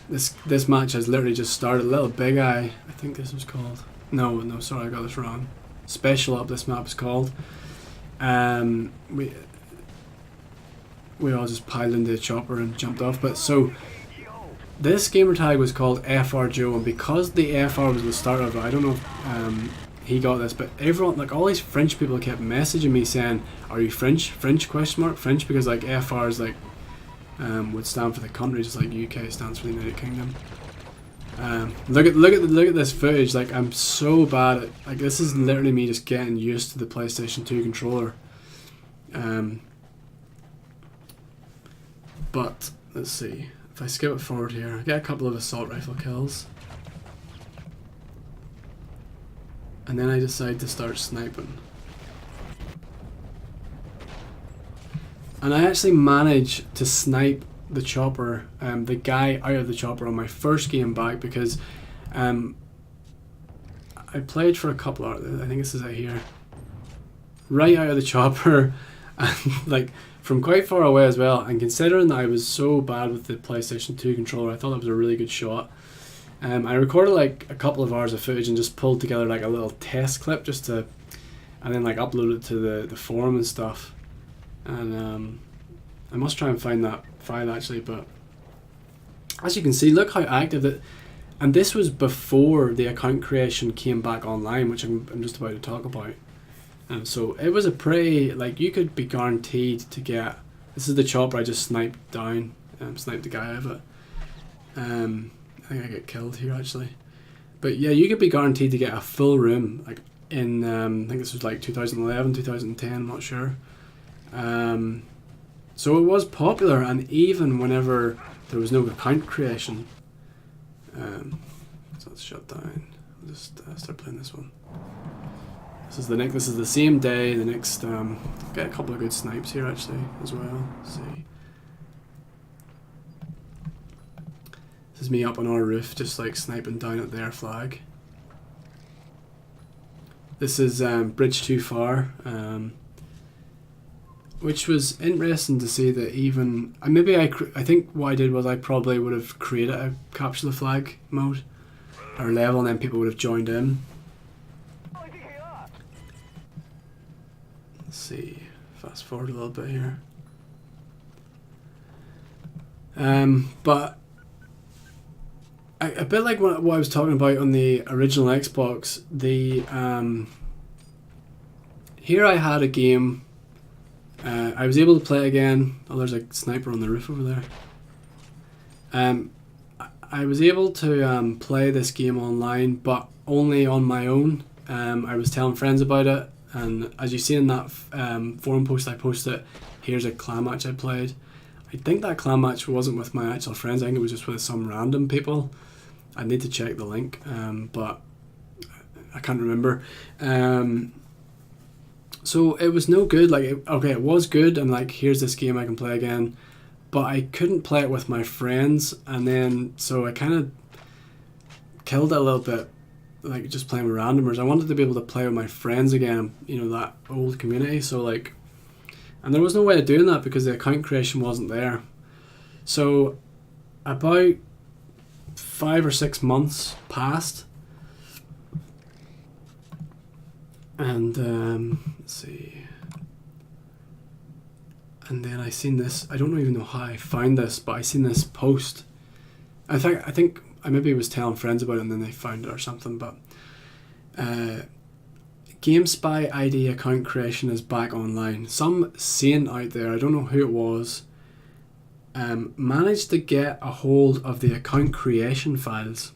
This match has literally just started. Little Big Eye, I think this was called. No, sorry, I got this wrong. Special Up, this map is called. We all just piled into the chopper and jumped off. But so this gamer tag was called FR Joe, and because the FR was the start of it, I don't know if he got this, but everyone, like all these French people kept messaging me saying, "Are you French? French question mark French?" Because like FR is like would stand for the country, just like UK stands for the United Kingdom. Look at this footage. Like, I'm so bad at, like, this is literally me just getting used to the PlayStation 2 controller. But let's see, if I skip it forward here, I get a couple of assault rifle kills, and then I decide to start sniping. And I actually managed to snipe the chopper, the guy out of the chopper on my first game back, because I played for a couple of, I think this is it here, right out of the chopper, and like from quite far away as well. And considering that I was so bad with the PlayStation 2 controller, I thought that was a really good shot. I recorded like a couple of hours of footage and just pulled together like a little test clip just to, and then like upload it to the forum and stuff. And I must try and find that file actually, but as you can see, look how active that, and this was before the account creation came back online, which I'm just about to talk about. So it was a pretty, like, you could be guaranteed to get, this is the chopper I just sniped down, sniped the guy out of it. I think I get killed here actually, but yeah, you could be guaranteed to get a full room, like in I think this was like 2011, 2010, I'm not sure. So it was popular, and even whenever there was no account creation, so let's shut down. I'll just start playing this one. This is the same day. The next, get a couple of good snipes here actually as well. Let's see. This is me up on our roof, just like sniping down at their flag. This is Bridge Too Far. Which was interesting to see that even, I think what I did was I probably would have created a capture the flag mode or level, and then people would have joined in. Let's see, fast forward a little bit here. But a bit like what I was talking about on the original Xbox, here I had a game. I was able to play it again. Oh, there's a sniper on the roof over there. I was able to play this game online, but only on my own. I was telling friends about it, and as you see in that forum post I posted, here's a clan match I played. I think that clan match wasn't with my actual friends. I think it was just with some random people. I need to check the link, but I can't remember. So it was no good. Like, okay, it was good, and like, here's this game I can play again, but I couldn't play it with my friends, and then so I kind of killed it a little bit, like just playing with randomers. I wanted to be able to play with my friends again, you know, that old community. So like, and there was no way of doing that because the account creation wasn't there. So about 5 or 6 months passed, And let's see. And then I seen this. I don't even know how I found this, but I seen this post. I think I maybe was telling friends about it, and then they found it or something. But GameSpy ID account creation is back online. Some saint out there, I don't know who it was, managed to get a hold of the account creation files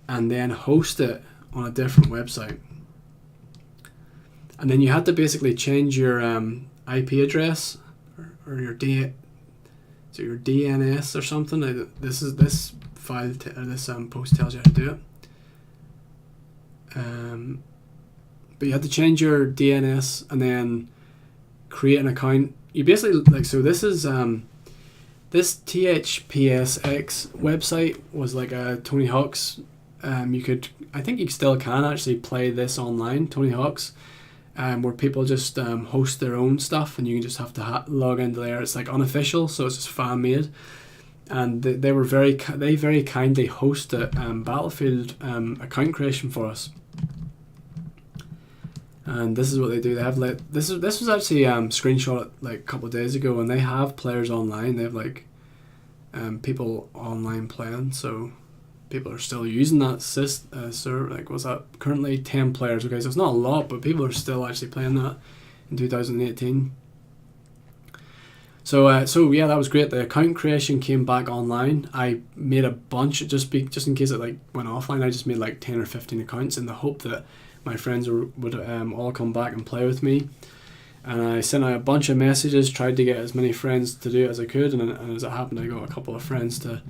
and then host it on a different website. And then you had to basically change your IP address or your your DNS or something. This file this post tells you how to do it. But you had to change your DNS and then create an account. You basically this is this THPSX website was like a Tony Hawk's. I think you still can actually play this online, Tony Hawk's, where people just host their own stuff, and you just have to log into there. It's like unofficial, so it's just fan made, and they very kindly hosted Battlefield account creation for us. And this is what they do. They have this was actually screenshot like a couple of days ago, and they have players online. They have like people online playing, so people are still using that server. Like, what's that? Currently 10 players. Okay, so it's not a lot, but people are still actually playing that in 2018. So yeah, that was great. The account creation came back online. I made a bunch just in case it like went offline. I just made like 10 or 15 accounts in the hope that my friends would all come back and play with me. And I sent out a bunch of messages, tried to get as many friends to do it as I could, and as it happened, I got a couple of friends to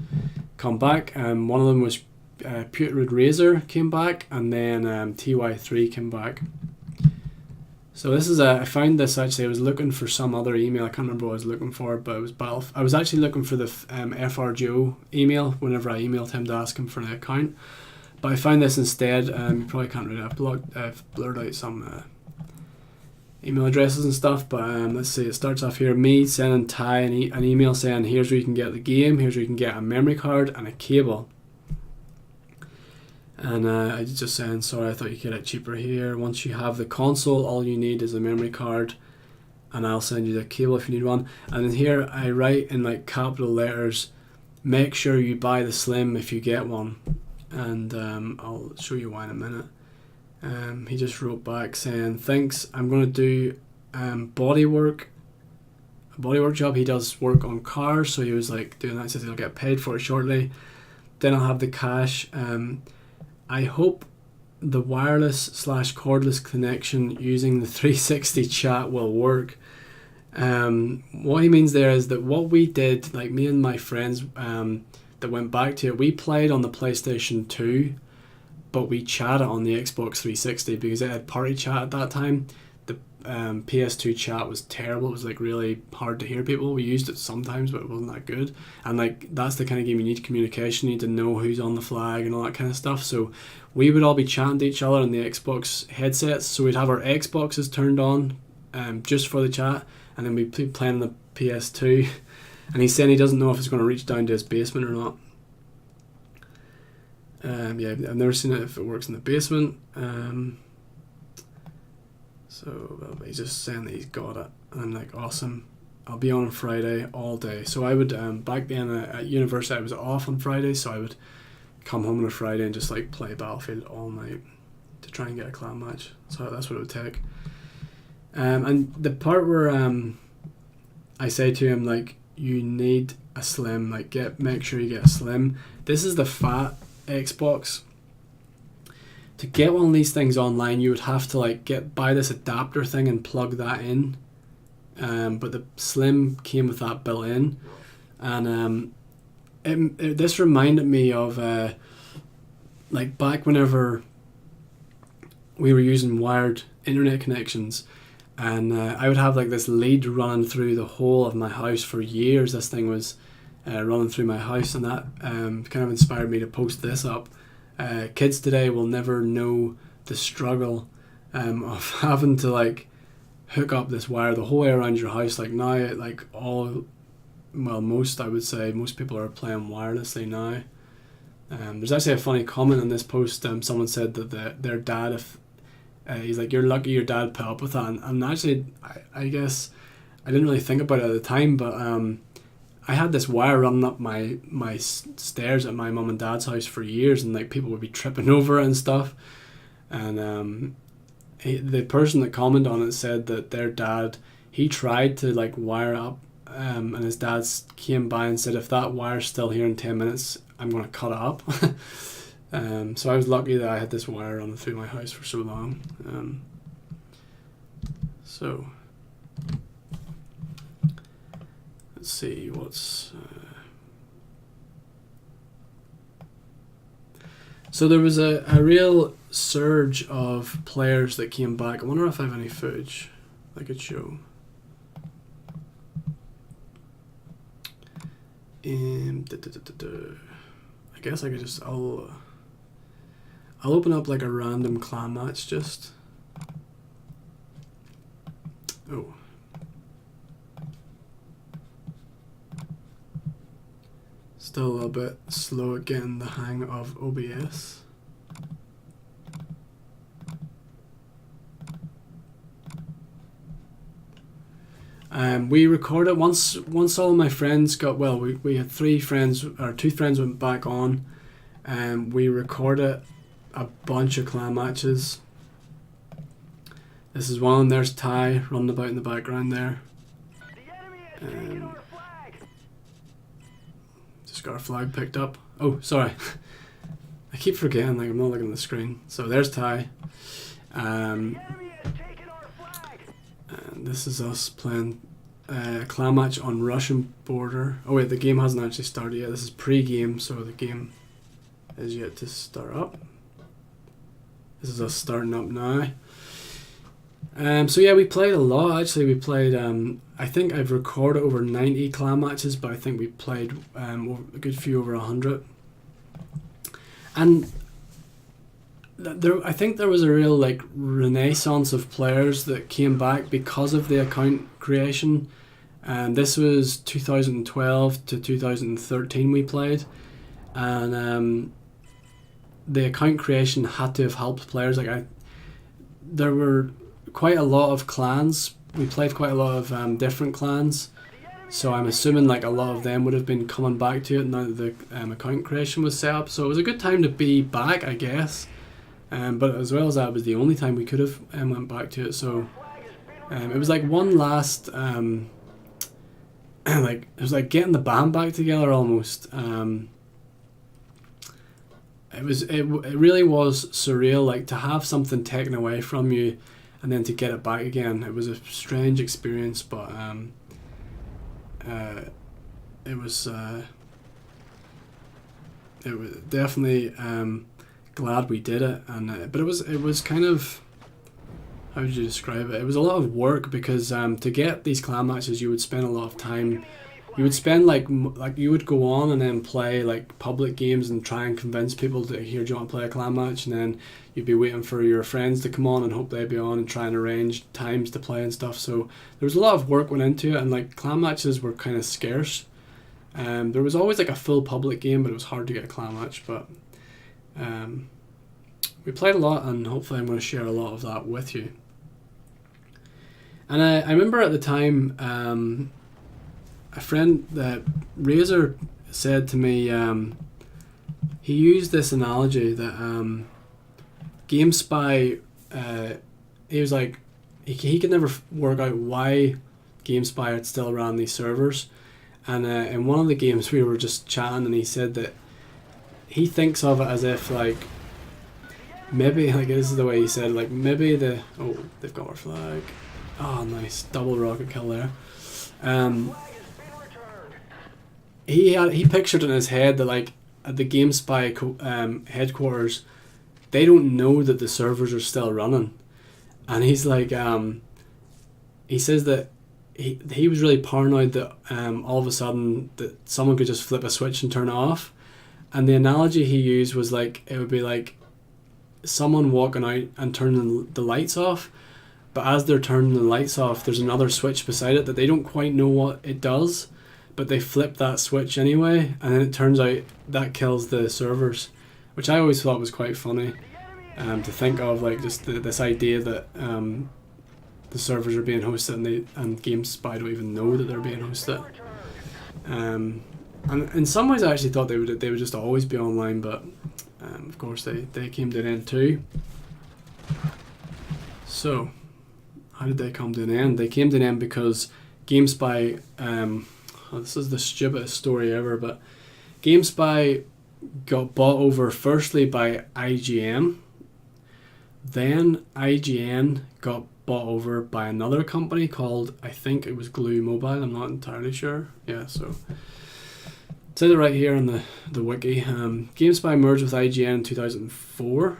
come back. One of them was Putrid Razor came back, and then TY3 came back. So this is I found this actually. I was looking for some other email. I can't remember what I was looking for, but it was I was actually looking for the FRGO email whenever I emailed him to ask him for the account. But I found this instead. You probably can't read it. I've blurred out some email addresses and stuff. But let's see. It starts off here. Me sending Ty an email saying, here's where you can get the game. Here's where you can get a memory card and a cable. And I just saying, sorry, I thought you could get it cheaper here. Once you have the console, all you need is a memory card, and I'll send you the cable if you need one. And then here I write in like capital letters, make sure you buy the Slim if you get one. And I'll show you why in a minute. He just wrote back saying, thanks, I'm going to do a bodywork job. He does work on cars, so he was like doing that, says he'll get paid for it shortly. Then I'll have the cash. I hope the wireless / cordless connection using the 360 chat will work. What he means there is that what we did, like me and my friends that went back to it, we played on the PlayStation 2, but we chatted on the Xbox 360 because it had party chat at that time. The PS2 chat was terrible. It was like really hard to hear people. We used it sometimes, but it wasn't that good. And like that's the kind of game you need communication. You need to know who's on the flag and all that kind of stuff. So we would all be chatting to each other on the Xbox headsets. So we'd have our Xboxes turned on just for the chat, and then we'd be playing the PS2. And he's saying he doesn't know if it's going to reach down to his basement or not. Yeah, I've never seen it if it works in the basement. So he's just saying that he's got it. And I'm like, awesome. I'll be on Friday all day. So I would, back then at university, I was off on Friday, so I would come home on a Friday and just like play Battlefield all night to try and get a clan match. So that's what it would take. And the part where I say to him, like, you need a Slim, like make sure you get a Slim. This is the fat Xbox. To get one of these things online, you would have to like buy this adapter thing and plug that in. But the Slim came with that built in, and this reminded me of like back whenever we were using wired internet connections, and I would have like this lead running through the whole of my house for years. This thing was running through my house, and that kind of inspired me to post this up. Kids today will never know the struggle of having to like hook up this wire the whole way around your house. Like now, like most I would say most people are playing wirelessly now. There's actually a funny comment on this post. Someone said that their dad, He's like, you're lucky your dad put up with that. And actually, I guess I didn't really think about it at the time, but I had this wire running up my stairs at my mum and dad's house for years, and like people would be tripping over it and stuff. And the person that commented on it said that their dad, he tried to like wire up, and his dad came by and said, if that wire's still here in 10 minutes, I'm going to cut it up. So I was lucky that I had this wire running through my house for so long. So let's see what's... So there was a real surge of players that came back. I wonder if I have any footage I could show. I guess I could just... I'll open up like a random clan match just. Oh. Still a little bit slow at getting the hang of OBS. We recorded once all of my friends got, well, we had 3 friends, or 2 friends went back on, and we recorded a bunch of clan matches. This is one. There's Ty running about in the background there. Just got our flag picked up. Oh, sorry. I keep forgetting, like I'm not looking at the screen. So there's Ty. And this is us playing a clan match on Russian border. Oh wait, the game hasn't actually started yet. This is pre-game, so the game is yet to start up. This is us starting up now. So yeah, we played a lot. Actually, we played. I think I've recorded over 90 clan matches, but I think we played a good few over 100. And I think there was a real like renaissance of players that came back because of the account creation. This was 2012 to 2013 we played, and the account creation had to have helped players. Like there were quite a lot of clans. We played quite a lot of different clans, so I'm assuming like a lot of them would have been coming back to it now that the account creation was set up. So it was a good time to be back, I guess. But as well as that, it was the only time we could have went back to it. So it was like one last like it was like getting the band back together almost. It really was surreal, like to have something taken away from you and then to get it back again. It was a strange experience, but it was definitely glad we did it. And but it was kind of, how would you describe it? It was a lot of work because to get these clan matches, you would spend a lot of time. You would spend like you would go on and then play like public games and try and convince people to hear, do you want to play a clan match, and then you'd be waiting for your friends to come on and hope they'd be on and try and arrange times to play and stuff. So there was a lot of work went into it, and like clan matches were kind of scarce. There was always like a full public game, but it was hard to get a clan match. But we played a lot, and hopefully I'm going to share a lot of that with you. And I remember at the time, a friend, Razor, said to me, he used this analogy that GameSpy, he was like, he could never work out why GameSpy had still ran these servers. And in one of the games we were just chatting, and he said that he thinks of it as if like, maybe, like this is the way he said, like maybe oh, they've got our flag. Oh, nice. Double rocket kill there. He pictured in his head that like at the GameSpy headquarters, they don't know that the servers are still running. And he's like, he says that he was really paranoid that all of a sudden that someone could just flip a switch and turn it off. And the analogy he used was like, it would be like someone walking out and turning the lights off, but as they're turning the lights off, there's another switch beside it that they don't quite know what it does, but they flip that switch anyway, and then it turns out that kills the servers, which I always thought was quite funny. to think of, like just this idea that the servers are being hosted and GameSpy don't even know that they're being hosted. And in some ways, I actually thought they would just always be online, but of course they came to an end too. So, how did they come to an end? They came to an end because GameSpy. This is the stupidest story ever, but GameSpy got bought over firstly by IGN. Then IGN got bought over by another company called, I think it was Glue Mobile, I'm not entirely sure. Yeah, so it says it right here on the wiki. GameSpy merged with IGN in 2004.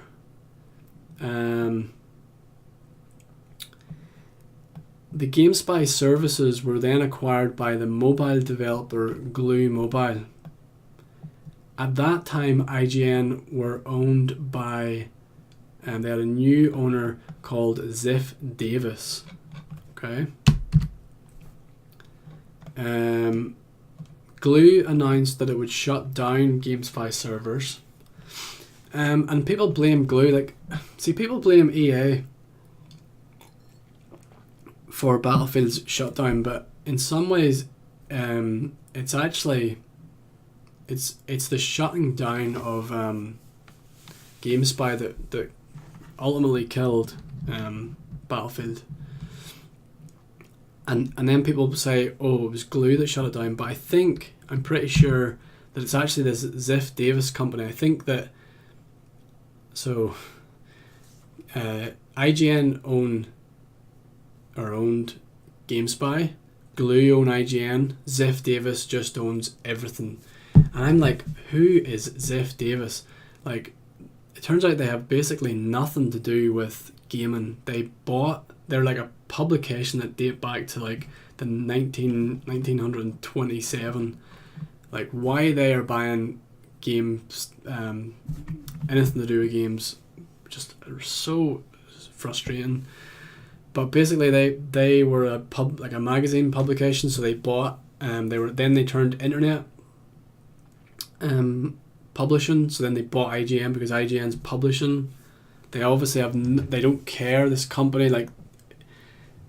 The GameSpy services were then acquired by the mobile developer Glue Mobile. At that time, IGN were owned by, and they had a new owner called Ziff Davis. Okay. Glue announced that it would shut down GameSpy servers. And people blame Glue. People blame EA for Battlefield's shutdown, but in some ways, it's actually it's the shutting down of GameSpy that ultimately killed Battlefield. And then people say, oh, it was Glue that shut it down, but I'm pretty sure that it's actually this Ziff Davis company. I think that IGN owned GameSpy, Glue owned IGN, Ziff Davis just owns everything. And I'm like, who is Ziff Davis? Like, it turns out they have basically nothing to do with gaming. They're like a publication that date back to like the 1927. Like, why they are buying games, anything to do with games, just so frustrating. But basically, they were a magazine publication, so they bought. They turned internet publishing. So then they bought IGN because IGN's publishing. They obviously they don't care. This company, like,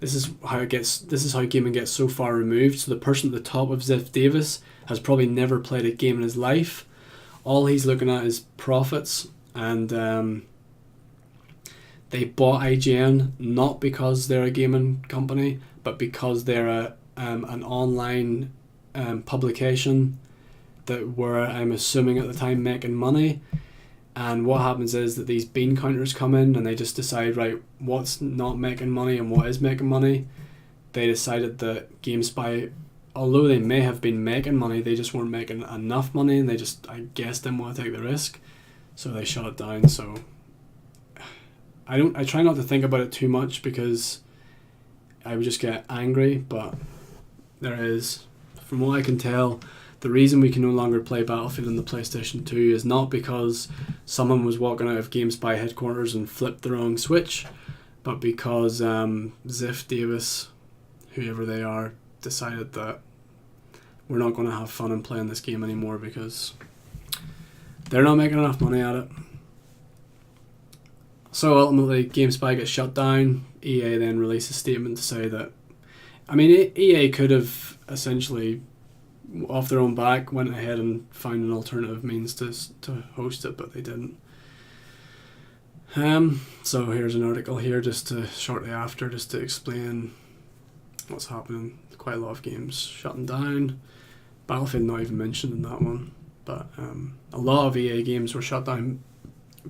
this is how gaming gets so far removed. So the person at the top of Ziff Davis has probably never played a game in his life. All he's looking at is profits, and they bought IGN not because they're a gaming company, but because they're an online publication that were, I'm assuming at the time, making money. And what happens is that these bean counters come in and they just decide, right, what's not making money and what is making money. They decided that GameSpy, although they may have been making money, they just weren't making enough money, and they just, I guess, didn't want to take the risk, so they shut it down. So I try not to think about it too much because I would just get angry, but there is, from what I can tell, the reason we can no longer play Battlefield on the PlayStation 2 is not because someone was walking out of GameSpy headquarters and flipped the wrong switch, but because Ziff Davis, whoever they are, decided that we're not going to have fun and playing this game anymore because they're not making enough money at it. So ultimately, GameSpy gets shut down. EA then released a statement to say that, EA could have essentially, off their own back, went ahead and found an alternative means to host it, but they didn't. So here's an article here shortly after, just to explain what's happening. Quite a lot of games shutting down. Battlefield not even mentioned in that one, but a lot of EA games were shut down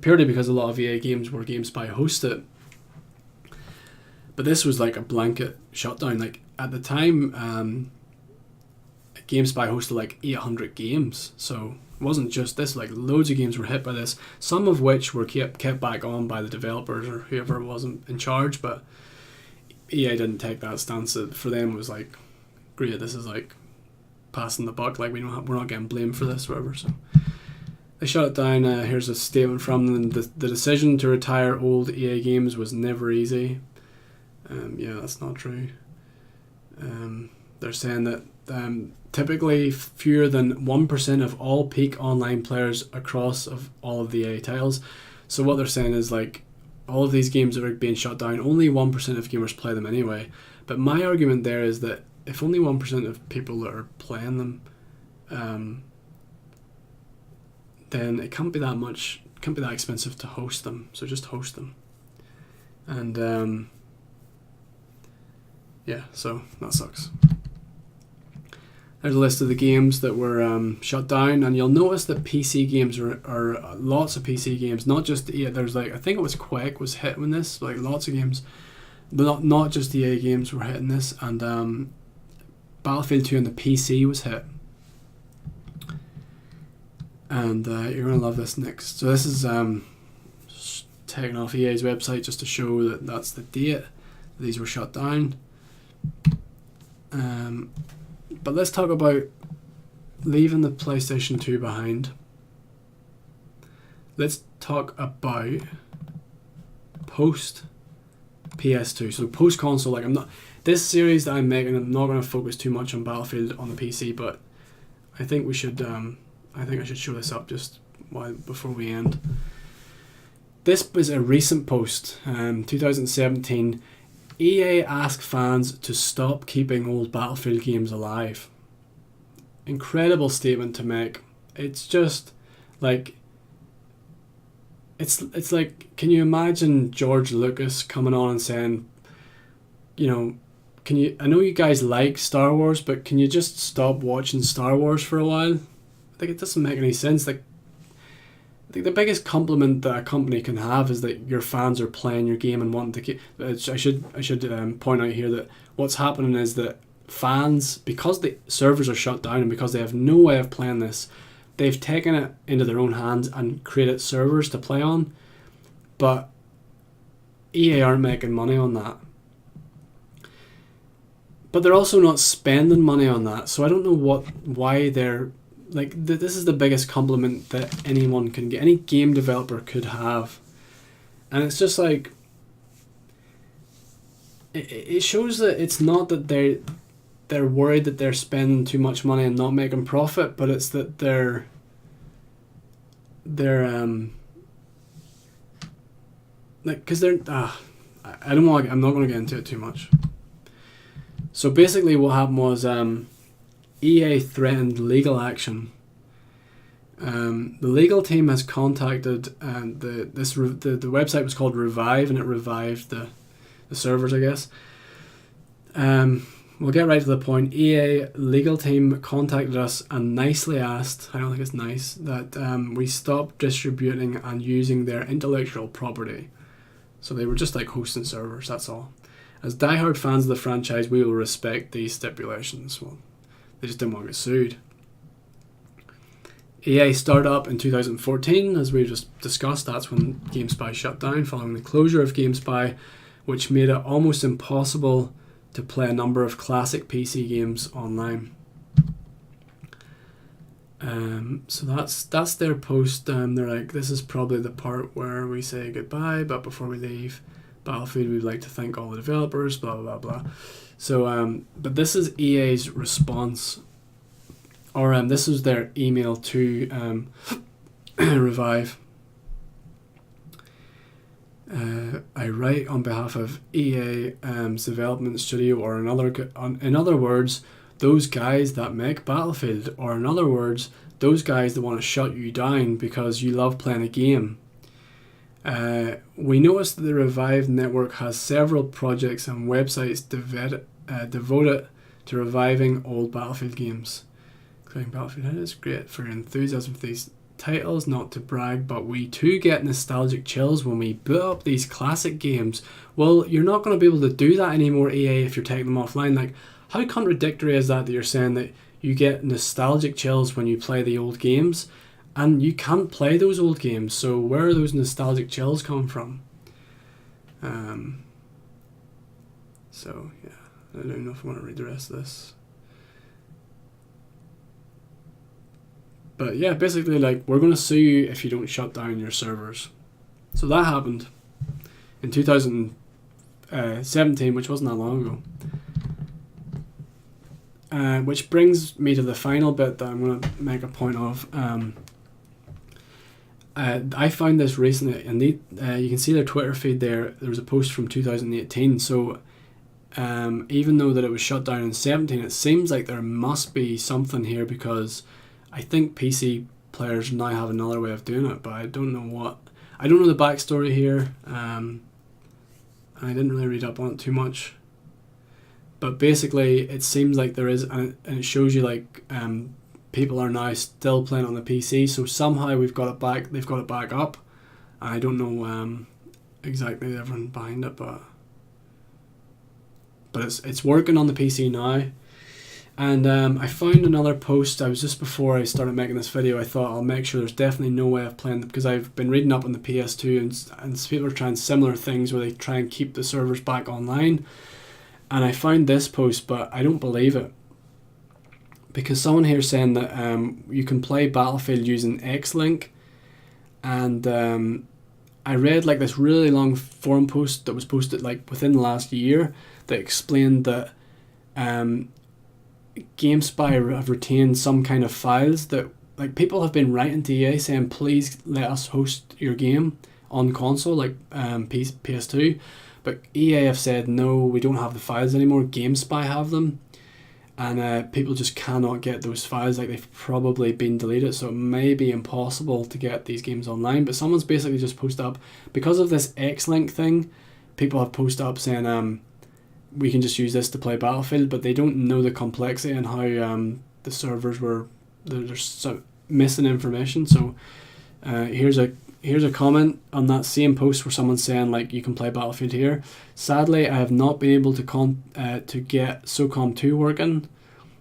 purely because a lot of EA games were GameSpy hosted. But this was like a blanket shutdown. Like, at the time, GameSpy hosted like 800 games, so it wasn't just this. Like, loads of games were hit by this, some of which were kept back on by the developers or whoever wasn't in charge, but EA didn't take that stance. For them it was like, great, this is like passing the buck, like we're not getting blamed for this, whatever. So they shut it down. Here's a statement from them. The decision to retire old EA games was never easy. Yeah, that's not true. They're saying that typically fewer than 1% of all peak online players across of all of the EA titles. So what they're saying is like all of these games that are being shut down, only 1% of gamers play them anyway. But my argument there is that if only 1% of people that are playing them, then it can't be that much, can't be that expensive to host them. So just host them. And yeah, so that sucks. There's a list of the games that were shut down, and you'll notice that PC games are lots of PC games, not just EA. There's like, I think it was Quake was hit with this, like lots of games, not just EA games were hitting this, and Battlefield 2 on the PC was hit. And you're gonna love this next. So this is taken off EA's website just to show that that's the date these were shut down. But let's talk about leaving the PlayStation 2 behind. Let's talk about post PS2. So post console, like this series that I'm making, I'm not going to focus too much on Battlefield on the PC, but I think we should. I think I should show this up just before we end. This was a recent post, 2017. EA asked fans to stop keeping old Battlefield games alive. Incredible statement to make. It's just like it's like, can you imagine George Lucas coming on and saying, you know, I know you guys like Star Wars, but can you just stop watching Star Wars for a while? Like, it doesn't make any sense. Like, I think the biggest compliment that a company can have is that your fans are playing your game and wanting to keep. I should point out here that what's happening is that fans, because the servers are shut down and because they have no way of playing this, they've taken it into their own hands and created servers to play on. But EA aren't making money on that. But they're also not spending money on that. So I don't know why they're. Like, this is the biggest compliment that anyone can get, any game developer could have. And it's just like, it shows that it's not that they're worried that they're spending too much money and not making profit, but it's that they're like, because they're I'm not going to get into it too much. So basically what happened was EA threatened legal action. The legal team has contacted the website was called Revive, and it revived the servers, I guess. We'll get right to the point. EA legal team contacted us and nicely asked, I don't think it's nice, that we stop distributing and using their intellectual property. So they were just like hosting servers, that's all. As diehard fans of the franchise, we will respect these stipulations. Well, they just didn't want to get sued. EA started up in 2014, as we just discussed. That's when GameSpy shut down, following the closure of GameSpy, which made it almost impossible to play a number of classic PC games online. So that's their post. They're like, this is probably the part where we say goodbye, but before we leave Battlefield, we'd like to thank all the developers, blah, blah, blah, blah. So, but this is EA's response, or this is their email to Revive. I write on behalf of EA's development studio, or in other words, those guys that make Battlefield, or in other words, those guys that want to shut you down because you love playing a game. We noticed that the Revive network has several projects and websites devoted to reviving old Battlefield games. Including Battlefield, it is great for your enthusiasm for these titles, not to brag, but we too get nostalgic chills when we boot up these classic games. Well, you're not going to be able to do that anymore, EA, if you're taking them offline. Like, how contradictory is that you're saying that you get nostalgic chills when you play the old games, and you can't play those old games? So where are those nostalgic chills coming from? So yeah, I don't know if I want to read the rest of this. But yeah, basically, like, we're going to sue you if you don't shut down your servers. So that happened in 2017, which wasn't that long ago. Which brings me to the final bit that I'm going to make a point of. I found this recently, and you can see their Twitter feed there. There was a post from 2018. So even though that it was shut down in 17, it seems like there must be something here, because I think PC players now have another way of doing it, but I don't know what. I don't know the backstory here. I didn't really read up on it too much. But basically, it seems like there is, and it shows you like people are now still playing on the PC. So somehow we've got it back. They've got it back up. I don't know exactly everything behind it, but it's working on the PC now. And I found another post. I was just before I started making this video, I thought I'll make sure there's definitely no way of playing it, because I've been reading up on the PS2 and people are trying similar things where they try and keep the servers back online. And I found this post, but I don't believe it, because someone here saying that you can play Battlefield using X-Link, and I read like this really long forum post that was posted like within the last year that explained that GameSpy have retained some kind of files that, like, people have been writing to EA saying, please let us host your game on console, like PS2, but EA have said no, we don't have the files anymore. GameSpy have them, and people just cannot get those files. Like, they've probably been deleted, so it may be impossible to get these games online. But someone's basically just posted up, because of this X-Link thing, people have posted up saying we can just use this to play Battlefield, but they don't know the complexity and how the servers were, there's some missing information. So here's a comment on that same post where someone's saying like you can play Battlefield here. Sadly, I have not been able to get SOCOM 2 working.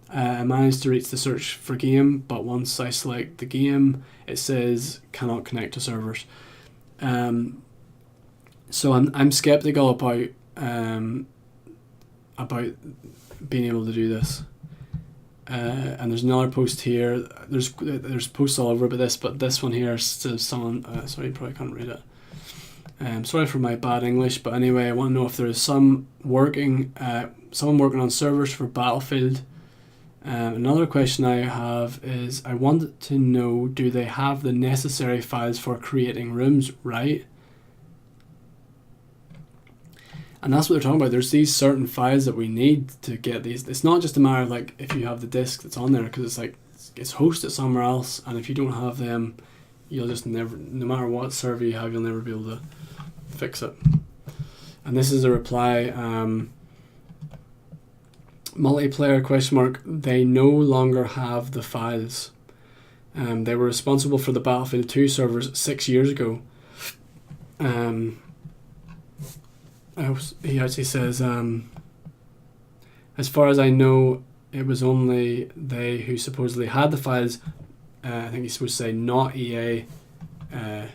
I managed to reach the search for game, but once I select the game, it says cannot connect to servers. So I'm skeptical about being able to do this. And there's another post here. There's posts all over about this, but this one here says someone. Sorry, you probably can't read it. Sorry for my bad English, but anyway, I want to know if there is someone working on servers for Battlefield. Another question I have is, I wanted to know, do they have the necessary files for creating rooms, right? And that's what they're talking about. There's these certain files that we need to get these. It's not just a matter of like if you have the disk that's on there, because it's like it's hosted somewhere else, and if you don't have them, you'll just never, no matter what server you have, you'll never be able to fix it. And this is a reply. Multiplayer ? They no longer have the files. They were responsible for the Battlefield 2 servers 6 years ago. He actually says, as far as I know, it was only they who supposedly had the files. I think he's supposed to say not EA. I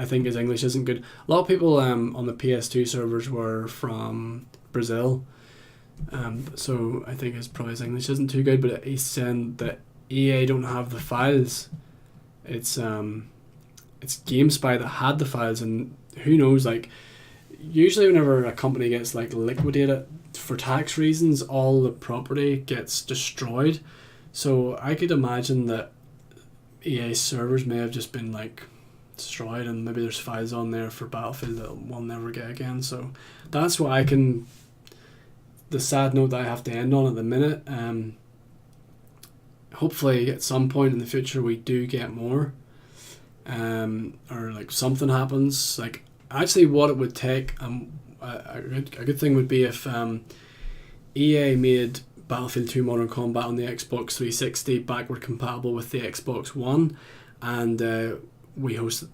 think his English isn't good. A lot of people on the PS2 servers were from Brazil. So I think his English isn't too good, but he's saying that EA don't have the files. It's GameSpy that had the files, and who knows, like, usually whenever a company gets like liquidated for tax reasons, all the property gets destroyed. So I could imagine that EA servers may have just been like destroyed, and maybe there's files on there for Battlefield that we'll never get again. So that's what the sad note that I have to end on at the minute. Hopefully at some point in the future we do get more, or like something happens. Like, actually what it would take, a good thing would be if EA made Battlefield 2 Modern Combat on the Xbox 360 backward compatible with the Xbox One, and we hosted,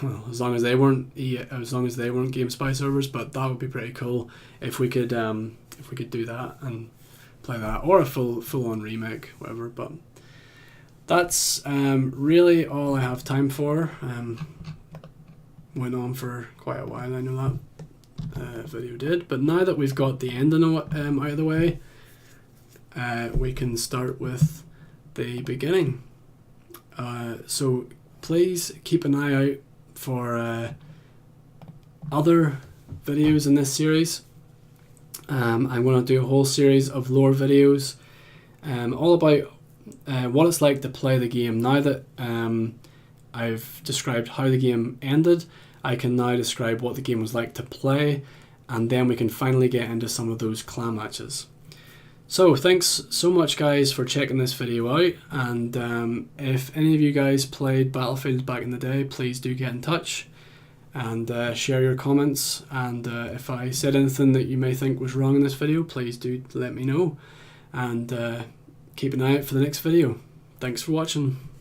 well, as long as they weren't GameSpy servers. But that would be pretty cool if we could do that and play that, or a full on remake, whatever. But that's really all I have time for. Went on for quite a while, I know that video did, but now that we've got the ending out of the way, we can start with the beginning. So please keep an eye out for other videos in this series. I'm going to do a whole series of lore videos, all about what it's like to play the game now that I've described how the game ended, I can now describe what the game was like to play, and then we can finally get into some of those clan matches. So thanks so much guys for checking this video out, and if any of you guys played Battlefield back in the day, please do get in touch and share your comments, and if I said anything that you may think was wrong in this video, please do let me know, and keep an eye out for the next video. Thanks for watching.